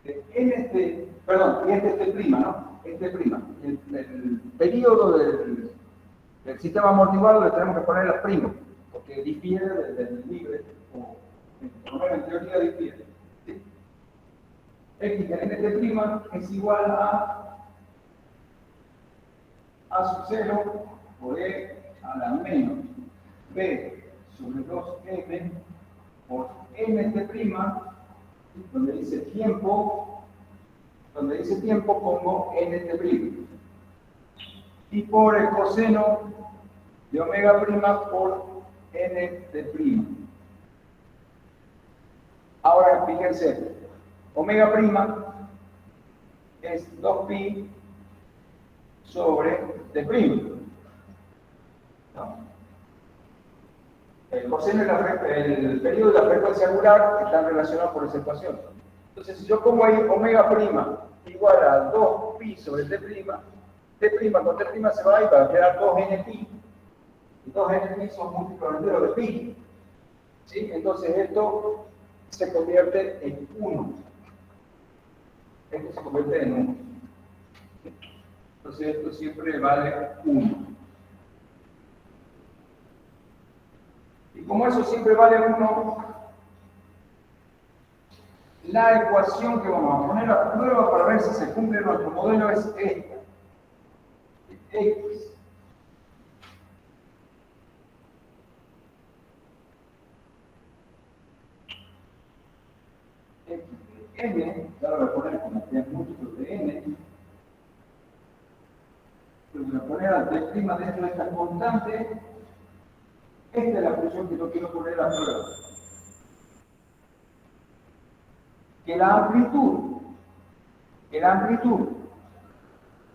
de n perdón, y este prima, ¿no? Este prima, el periodo del sistema amortiguado le tenemos que poner la prima, porque difiere del libre, o por lo menos en teoría difiere. ¿Sí? X de nt' es igual a sub 0 por e a la menos b sobre 2m por nt', donde dice tiempo pongo nt', y por el coseno de omega prima por nt'. Ahora fíjense, omega prima es 2pi sobre t'. ¿No? El coseno y el periodo de la frecuencia angular están relacionados por esa ecuación. Entonces, si yo pongo ahí omega prima igual a 2pi sobre t', t' con t' se va y va a quedar 2npi. Y 2npi son múltiplos enteros de pi. ¿Sí? Entonces, esto se convierte en 1. Esto se convierte en 1. Entonces, esto siempre vale 1. Y como eso siempre vale 1, la ecuación que vamos a poner a prueba para ver si se cumple nuestro modelo es esta. X n, ya lo voy a poner como que es múltiplo de n, lo voy a poner al t' dentro de esta constante. Esta es la función que yo quiero poner a prueba. Que la amplitud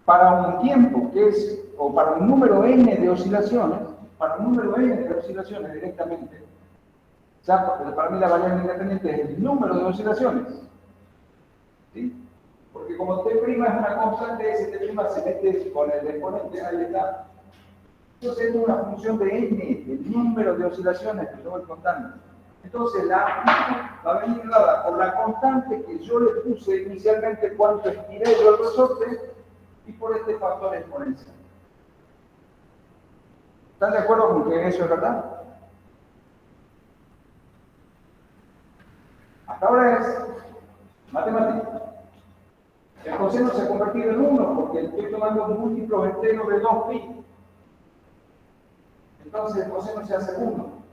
para un tiempo que es, o para un número n de oscilaciones, directamente, ya para mí la variable independiente es el número de oscilaciones. ¿Sí? Porque como t' es una constante, ese t' se mete con el exponente, ahí está. Entonces es una función de n, el número de oscilaciones que yo voy contando. Entonces la amplitud va a venir dada por la constante que yo le puse inicialmente cuando estiré yo el resorte y por este factor exponencial. ¿Están de acuerdo con que eso es verdad? Hasta ahora es matemática. El coseno se ha convertido en 1 porque estoy tomando un múltiplo entero de 2pi. Entonces el coseno se hace 1.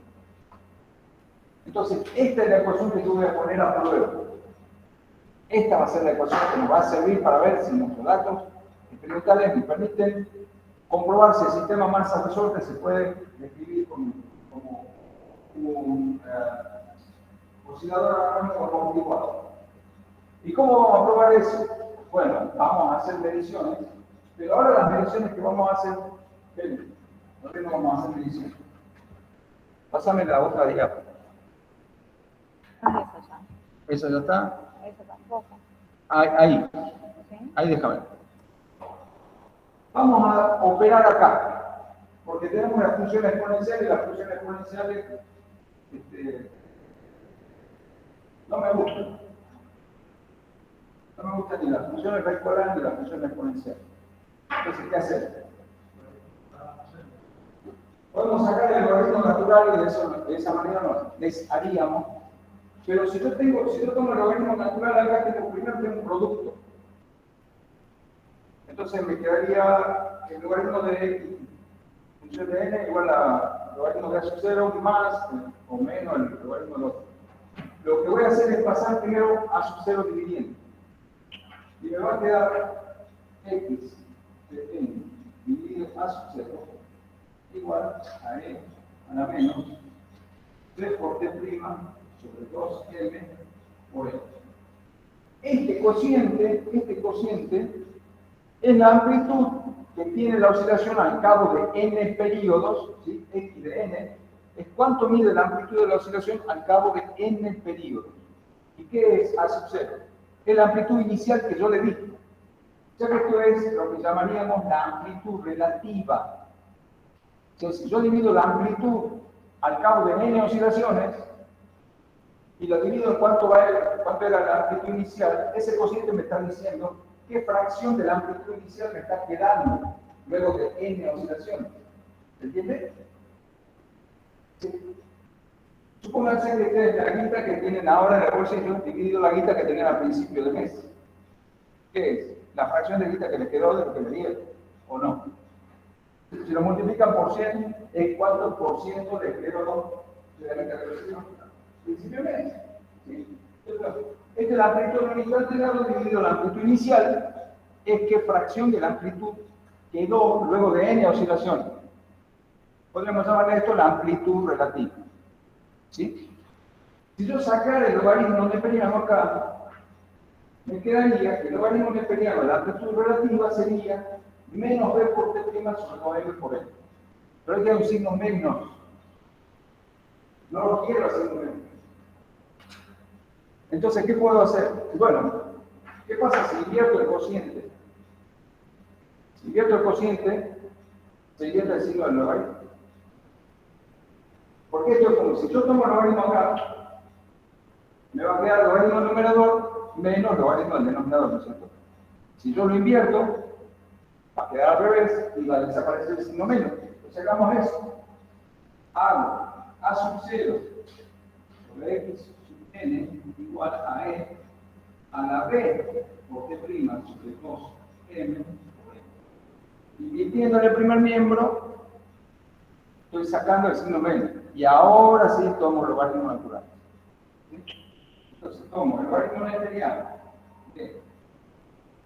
Entonces, esta es la ecuación que yo voy a poner a prueba. Esta va a ser la ecuación que nos va a servir para ver si nuestros datos experimentales nos permiten comprobar si el sistema masa-resorte se puede describir como un oscilador armónico amortiguado. ¿Y cómo vamos a probar eso? Bueno, vamos a hacer mediciones, pero ahora las mediciones que vamos a hacer, no vamos a hacer mediciones. Pásame la otra diapositiva. Ah, eso ya. ¿Eso ya está? Eso tampoco. Ahí. ¿Sí? Ahí déjame. Vamos a operar acá, porque tenemos una función exponencial y las funciones exponenciales no me gustan. No me gustan ni las funciones rectangulares ni las funciones exponenciales. Entonces, ¿qué hacer? Podemos sacar el logaritmo natural y de esa manera nos desharíamos. Pero si yo tomo el logaritmo natural acá, primero tengo un producto. Entonces me quedaría el logaritmo de x, función de n, igual a logaritmo de a sub 0 más o menos el logaritmo del otro. Lo que voy a hacer es pasar primero a sub 0 dividiendo. Y me va a quedar x de n dividido a sub 0 igual a e a la menos 3 por t' sobre 2m por e. Este cociente es la amplitud que tiene la oscilación al cabo de n periodos, ¿sí? X de n, es cuánto mide la amplitud de la oscilación al cabo de n periodos. ¿Y qué es a sub 0? Es la amplitud inicial que yo le di. Ya que esto es lo que llamaríamos la amplitud relativa. Entonces, si yo divido la amplitud al cabo de n oscilaciones, y lo divido en cuánto era la amplitud inicial, ese cociente me está diciendo qué fracción de la amplitud inicial me está quedando luego de n oscilaciones. ¿Se entiende? Sí. Supónganse que esta es la guita que tienen ahora en el bolsillo, dividido la guita que tenían al principio del mes. ¿Qué es? La fracción de guita que les quedó de lo que me dieron, ¿o no? Si lo multiplican por 100, ¿es cuánto por ciento les quedó de la guita que recibieron? Principio del mes. ¿Sí? Esta es la amplitud inicial del lado dividido la amplitud inicial, es qué fracción de la amplitud quedó luego de n oscilaciones. Podríamos llamarle esto la amplitud relativa. ¿Sí? Si yo sacara el logaritmo neperiano acá, me quedaría que el logaritmo neperiano de la amplitud relativa sería menos b por t' sobre 9b por n. Pero aquí hay un signo menos. No lo quiero hacer menos. Entonces, ¿qué puedo hacer? Bueno, ¿qué pasa si invierto el cociente? Si invierto el cociente, se invierte el signo del logaritmo. Porque esto es como si yo tomo el logaritmo acá, me va a quedar el logaritmo del numerador menos logaritmo del denominador, ¿no es cierto? Si yo lo invierto, va a quedar al revés y va a desaparecer el signo menos. Entonces hagamos eso. Hago a sub 0 sobre x sub n igual a e a la b por t' sobre 2m. Invirtiendo en el primer miembro, estoy sacando el signo menos. Y ahora sí tomo el logaritmo natural. ¿Sí? Entonces tomo el logaritmo neperiano de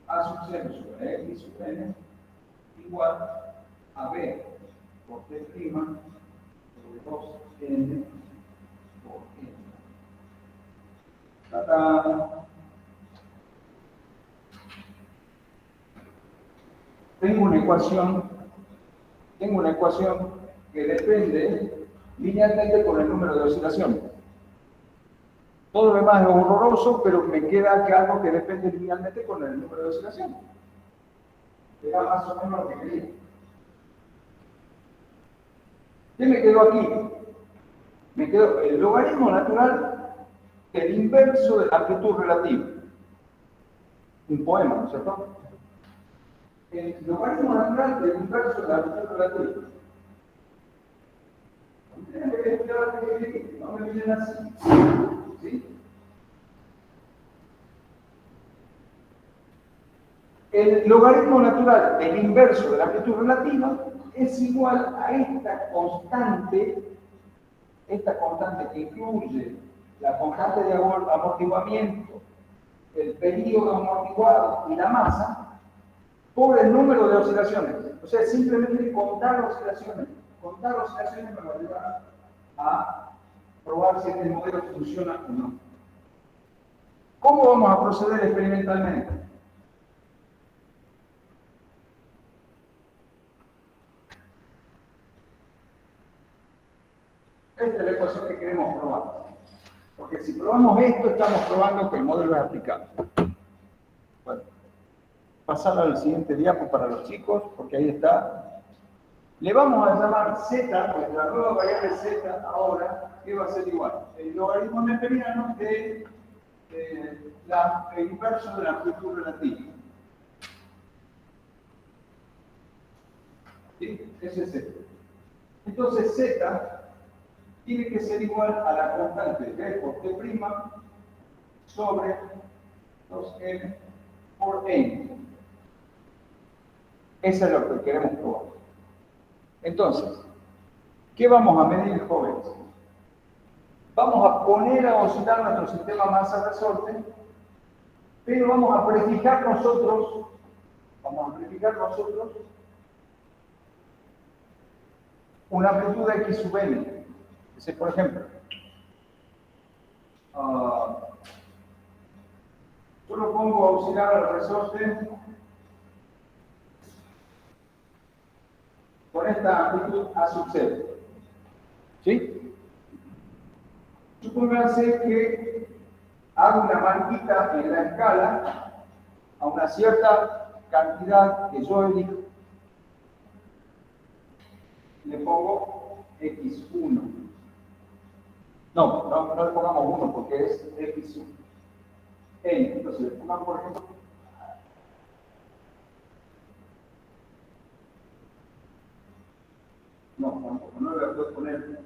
a sub 0 sobre x sub n igual a b por t' sobre 2n por n. ¡Tadá! Tengo una ecuación que depende linealmente con el número de oscilaciones. Todo lo demás es horroroso, pero me queda que algo que depende linealmente con el número de oscilaciones. Era más o menos lo que quería. ¿Qué me quedó aquí? Me quedó el logaritmo natural del inverso de la amplitud relativa. Un poema, ¿no es cierto? El logaritmo natural del inverso de la amplitud relativa. No me vienen así. ¿Sí? El logaritmo natural del inverso de la amplitud relativa es igual a esta constante que incluye la constante de amortiguamiento, el período amortiguado y la masa, por el número de oscilaciones. O sea, simplemente contar oscilaciones. Contar oscilaciones me va a ayudar a probar si este modelo funciona o no. ¿Cómo vamos a proceder experimentalmente? Esta es la ecuación que queremos probar. Porque si probamos esto, estamos probando que el modelo es aplicable. Bueno, pasar al siguiente diapo para los chicos, porque ahí está. Le vamos a llamar z, porque la nueva variable z ahora, que va a ser igual. El logaritmo neperiano de el inverso de la amplitud relativa. ¿Sí? Ese es z. Entonces z tiene que ser igual a la constante b por t' sobre 2m por n. Eso es lo que queremos probar. Entonces, ¿qué vamos a medir, jóvenes? Vamos a poner a oscilar nuestro sistema masa-resorte, pero vamos a prefijar nosotros una amplitud de x sub n. Ese, por ejemplo, yo lo pongo a oscilar al resorte con esta amplitud a sub 0. ¿Sí? Supónganse que hago una marquita en la escala a una cierta cantidad que yo elijo. Le pongo x1. No le pongamos 1 porque es X sub n. Entonces le pongamos, por ejemplo, no, tampoco, no le voy a poner.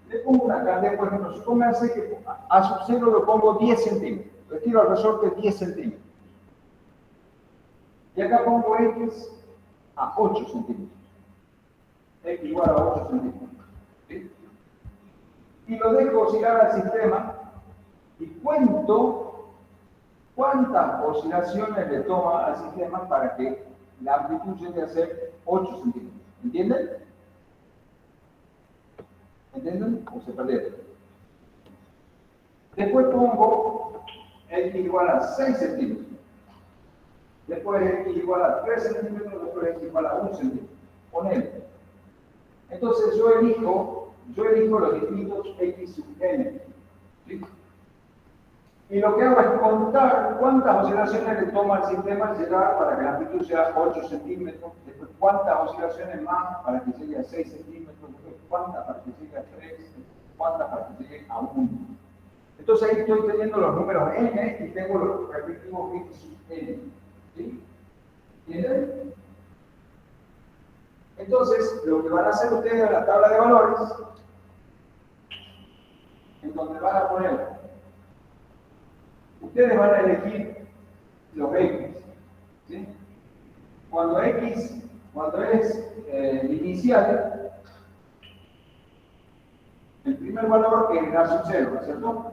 Le pongo una cantidad, por ejemplo, supónganse que a sub 0 le pongo 10 centímetros. Retiro al resorte 10 centímetros. Y acá pongo X a 8 centímetros. X igual a 8 centímetros. ¿Sí? Y lo dejo oscilar al sistema y cuento cuántas oscilaciones le toma al sistema para que la amplitud llegue a ser 8 centímetros. ¿Entienden? ¿Entienden? ¿O se perdieron? Después pongo X igual a 6 centímetros. Después X igual a 3 centímetros. Después X igual a 1 centímetro. Ponele. Entonces yo elijo los distintos X sub n. ¿Sí? Y lo que hago es contar cuántas oscilaciones le toma al sistema llegar para que la amplitud sea 8 centímetros, después cuántas oscilaciones más para que llegue a 6 centímetros, después cuántas para que llegue a 3, cuántas para que llegue a 1. Entonces ahí estoy teniendo los números n y tengo los respectivos X sub n. ¿Sí? ¿Entienden? Entonces, lo que van a hacer ustedes en la tabla de valores, en donde van a poner, ustedes van a elegir los X. ¿Sí? Cuando X, cuando es inicial, el primer valor es la sub 0, ¿cierto?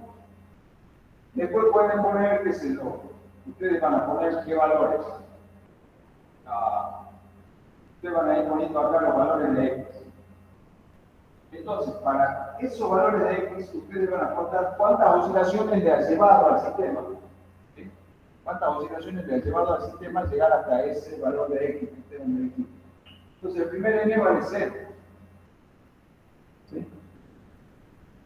Después pueden poner, qué sé yo, ustedes van a poner qué valores. Ustedes van a ir poniendo acá los valores de X. Entonces, para esos valores de X, ustedes van a contar cuántas oscilaciones le ha llevado al sistema. ¿Sí? Cuántas oscilaciones le ha llevado al sistema llegar hasta ese valor de X que ustedes han elegido. Entonces, el primer n vale 0. ¿Sí?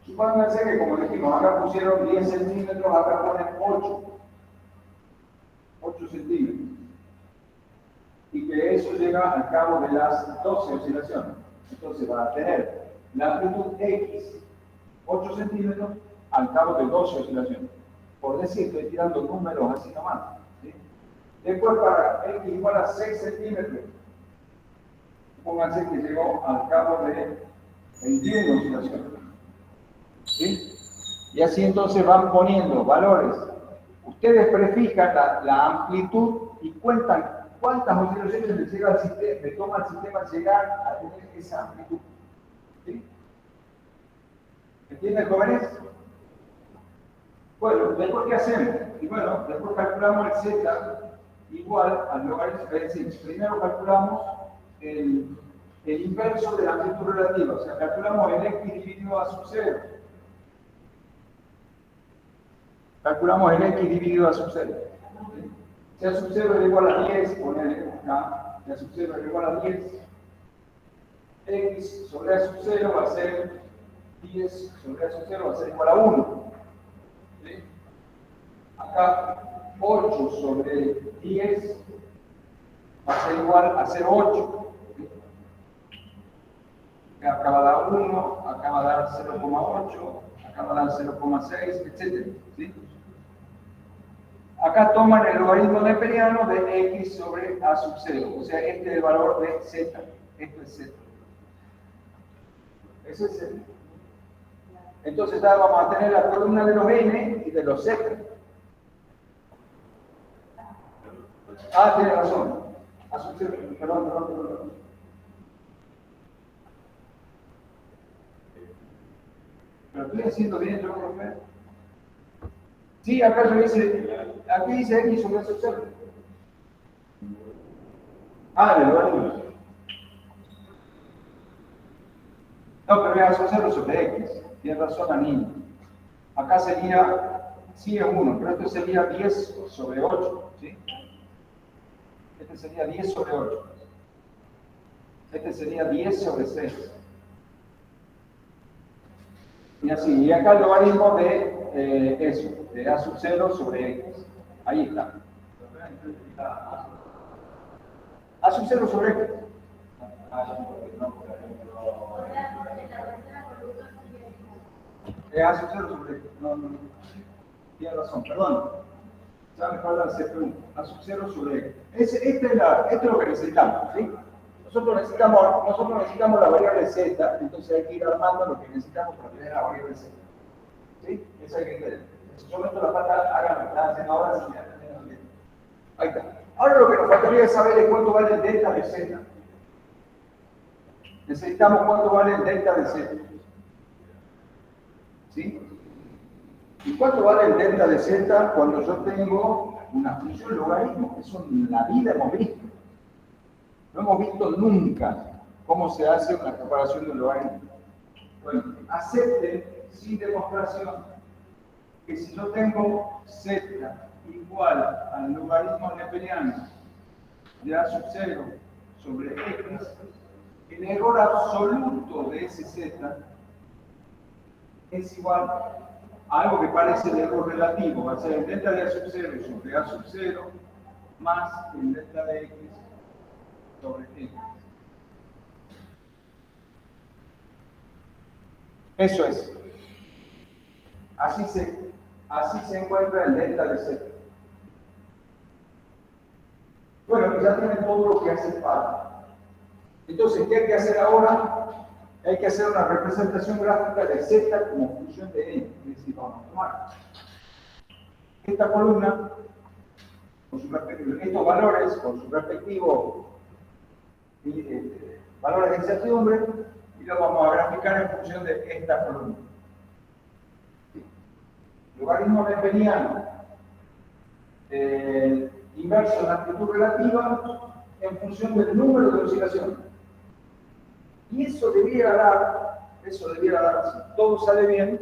Supónganse que, como dijimos, acá pusieron 10 centímetros, acá ponen 8 centímetros. Y que eso llega al cabo de las 12 oscilaciones. Entonces van a tener la amplitud X, 8 centímetros, al cabo de 12 oscilaciones. Por decir, estoy tirando números así nomás. ¿Sí? Después para X igual a 6 centímetros, pónganse que llegó al cabo de 21 oscilaciones. ¿Sí? Y así entonces van poniendo valores. Ustedes prefijan la amplitud y cuentan cuántas oscilaciones le toma al sistema llegar a tener esa amplitud. ¿Sí? ¿Entienden, jóvenes? Bueno, después ¿qué hacemos? Y bueno, después calculamos el z igual al logaritmo, es decir, primero calculamos el inverso de la amplitud relativa, o sea, calculamos el x dividido a sub 0. Calculamos el x dividido a sub 0. ¿Sí? Si a sub 0 es igual a 10, ponele acá, si a sub 0 es igual a 10, x sobre a sub 0 va a ser 10 sobre a sub 0 va a ser igual a 1. ¿Sí? Acá 8 sobre 10 va a ser igual a 0,8. ¿Sí? Acá va a dar 1, acá va a dar 0,8, acá va a dar 0,6, etc. ¿Sí? Acá toman el logaritmo neperiano de x sobre a sub 0. O sea, este es el valor de z. Esto es z. Ese es z. Entonces ya vamos a tener la columna de los n y de los z. Ah, tiene razón. A sub 0. Perdón. Pero estoy haciendo bien, yo creo que... Sí, acá yo dice, aquí dice x sobre sub 0. Ah, el logaritmo. No, pero es sub 0 sobre x. Tiene razón, Anil. Acá sería, sí es 1, pero esto sería 10 sobre 8. ¿Sí? Este sería 10 sobre 8. Este sería 10 sobre 6. Y así, y acá el logaritmo de eso, de a sub 0 sobre x. Ahí está. A sub 0 sobre x. A sub 0 sobre X. No. Tiene razón, perdón. Ya me falta el CPU. A sub 0 sobre X. Esto es lo que necesitamos, ¿sí? Nosotros necesitamos la variable Z, entonces hay que ir armando lo que necesitamos para tener la variable Z. ¿Sí? Eso hay que entender. Si yo meto la pata, hagan lo que están haciendo ahora, si ya están bien. Ahí está. Ahora lo que nos faltaría es saber cuánto vale el delta de Z. Necesitamos cuánto vale el delta de Z. ¿Sí? ¿Y cuánto vale el delta de Z cuando yo tengo una función logaritmo? Eso en la vida hemos visto. No hemos visto nunca cómo se hace una comparación de un logaritmo. Bueno, acepten sin demostración que si yo tengo Z igual al logaritmo neperiano de A sub 0 sobre X, el error absoluto de ese Z es igual a algo que parece el error relativo, va a ser el delta de A sub 0 sobre A sub 0 más el delta de X sobre X. Eso es. Así se encuentra el delta de Z. Bueno, ya tienen todo lo que hace falta. Entonces, ¿qué hay que hacer ahora? Hay que hacer una representación gráfica de Z como función de N. Es decir, vamos a tomar esta columna, con estos valores, con sus respectivos valores de incertidumbre, y los vamos a graficar en función de esta columna. Logaritmo neperiano inverso en la amplitud relativa en función del número de oscilaciones. Y eso debiera dar, si todo sale bien,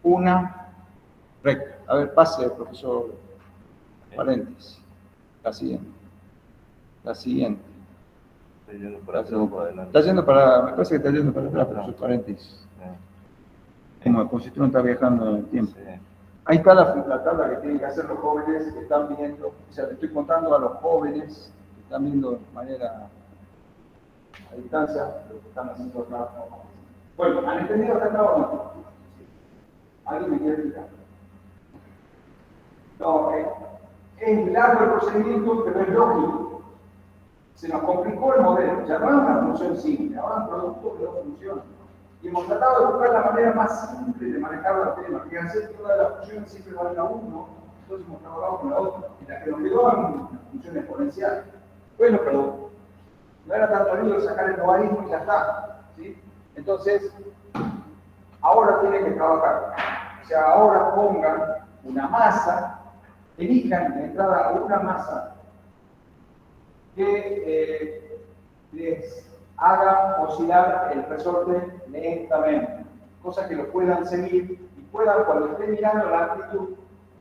una recta. A ver, pase, profesor Paréntesis. La siguiente. Estoy yendo para atrás o para adelante. Está yendo para, me parece que está yendo para atrás, profesor Paréntesis. Como si tú no estás viajando en el tiempo. Sí. Ahí está la tabla que tienen que hacer los jóvenes que están viendo, o sea, le estoy contando a los jóvenes que están viendo de manera a distancia lo que están haciendo acá. Bueno, ¿han entendido hasta acá o no? ¿Alguien me quiere explicar? No, es largo el procedimiento, pero es lógico. Se nos complicó el modelo, ya no es una función simple, ahora es un producto que no funciona. Y hemos tratado de buscar la manera más simple de manejar los temas, que hacer que todas las funciones siempre valen a uno, entonces hemos trabajado con la otra, y la que nos quedó es una función exponencial. Bueno, pero no era tanto lío sacar el logaritmo y ya está, ¿sí? Entonces, ahora tienen que trabajar. O sea, ahora pongan una masa, elijan de entrada una masa que les haga oscilar el resorte lentamente, cosa que lo puedan seguir y puedan, cuando estén mirando la amplitud,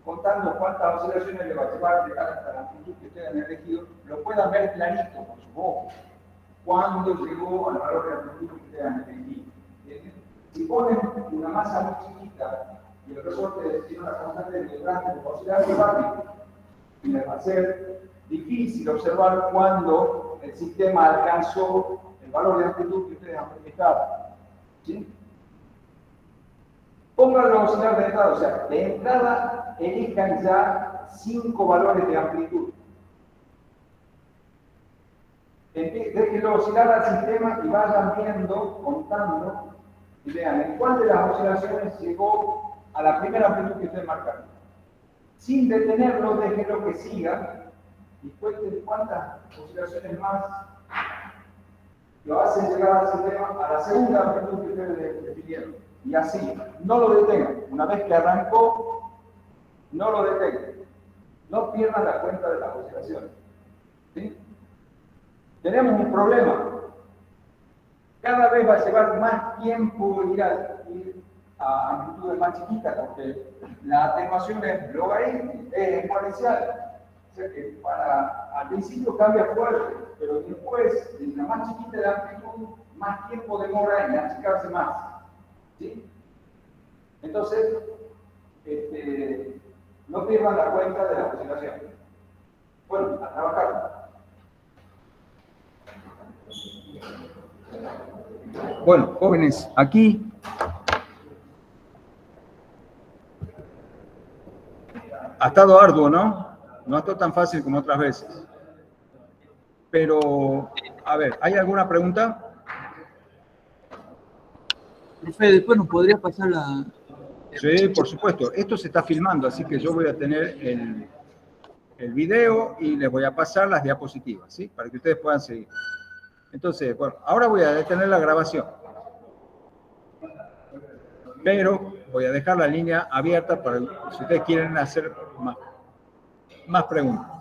contando cuántas oscilaciones le va a llevar llegar hasta la amplitud que ustedes han elegido, lo puedan ver clarito con sus ojos, cuando llegó al valor de amplitud que ustedes han elegido. Si ponen una masa muy chiquita y el resorte tiene una constante de grande, va a oscilar muy rápido, y les va a ser difícil observar cuando el sistema alcanzó el valor de amplitud que ustedes han manifestado. ¿Sí? Pónganlo a oscilar de entrada, o sea, de entrada elijan ya 5 valores de amplitud. Déjenlo oscilar al sistema y vayan viendo, contando, y vean en cuál de las oscilaciones llegó a la primera amplitud que ustedes marcaron. Sin detenerlo, déjenlo que siga y cuenten cuántas oscilaciones más lo hacen llegar al sistema a la segunda amplitud que ustedes definieron. Y así, no lo detengan. Una vez que arrancó, no lo detengan. No pierdan la cuenta de las oscilaciones. ¿Sí? Tenemos un problema. Cada vez va a llevar más tiempo ir a amplitudes más chiquitas, porque la atenuación es logarítmica, es exponencial. O sea que al principio cambia fuerte, pero después, en la más chiquita de amplitud, más tiempo demora en achicarse más. ¿Sí? Entonces, no pierdan la cuenta de la oscilación. Bueno, a trabajar. Bueno, jóvenes, aquí Ha estado arduo, ¿no? No ha estado tan fácil como otras veces. Pero, a ver, ¿hay alguna pregunta? Profe, después nos podría pasar la... Sí, por supuesto. Esto se está filmando, así que yo voy a tener el video y les voy a pasar las diapositivas, ¿sí? Para que ustedes puedan seguir. Entonces, bueno, ahora voy a detener la grabación. Pero voy a dejar la línea abierta para si ustedes quieren hacer más preguntas.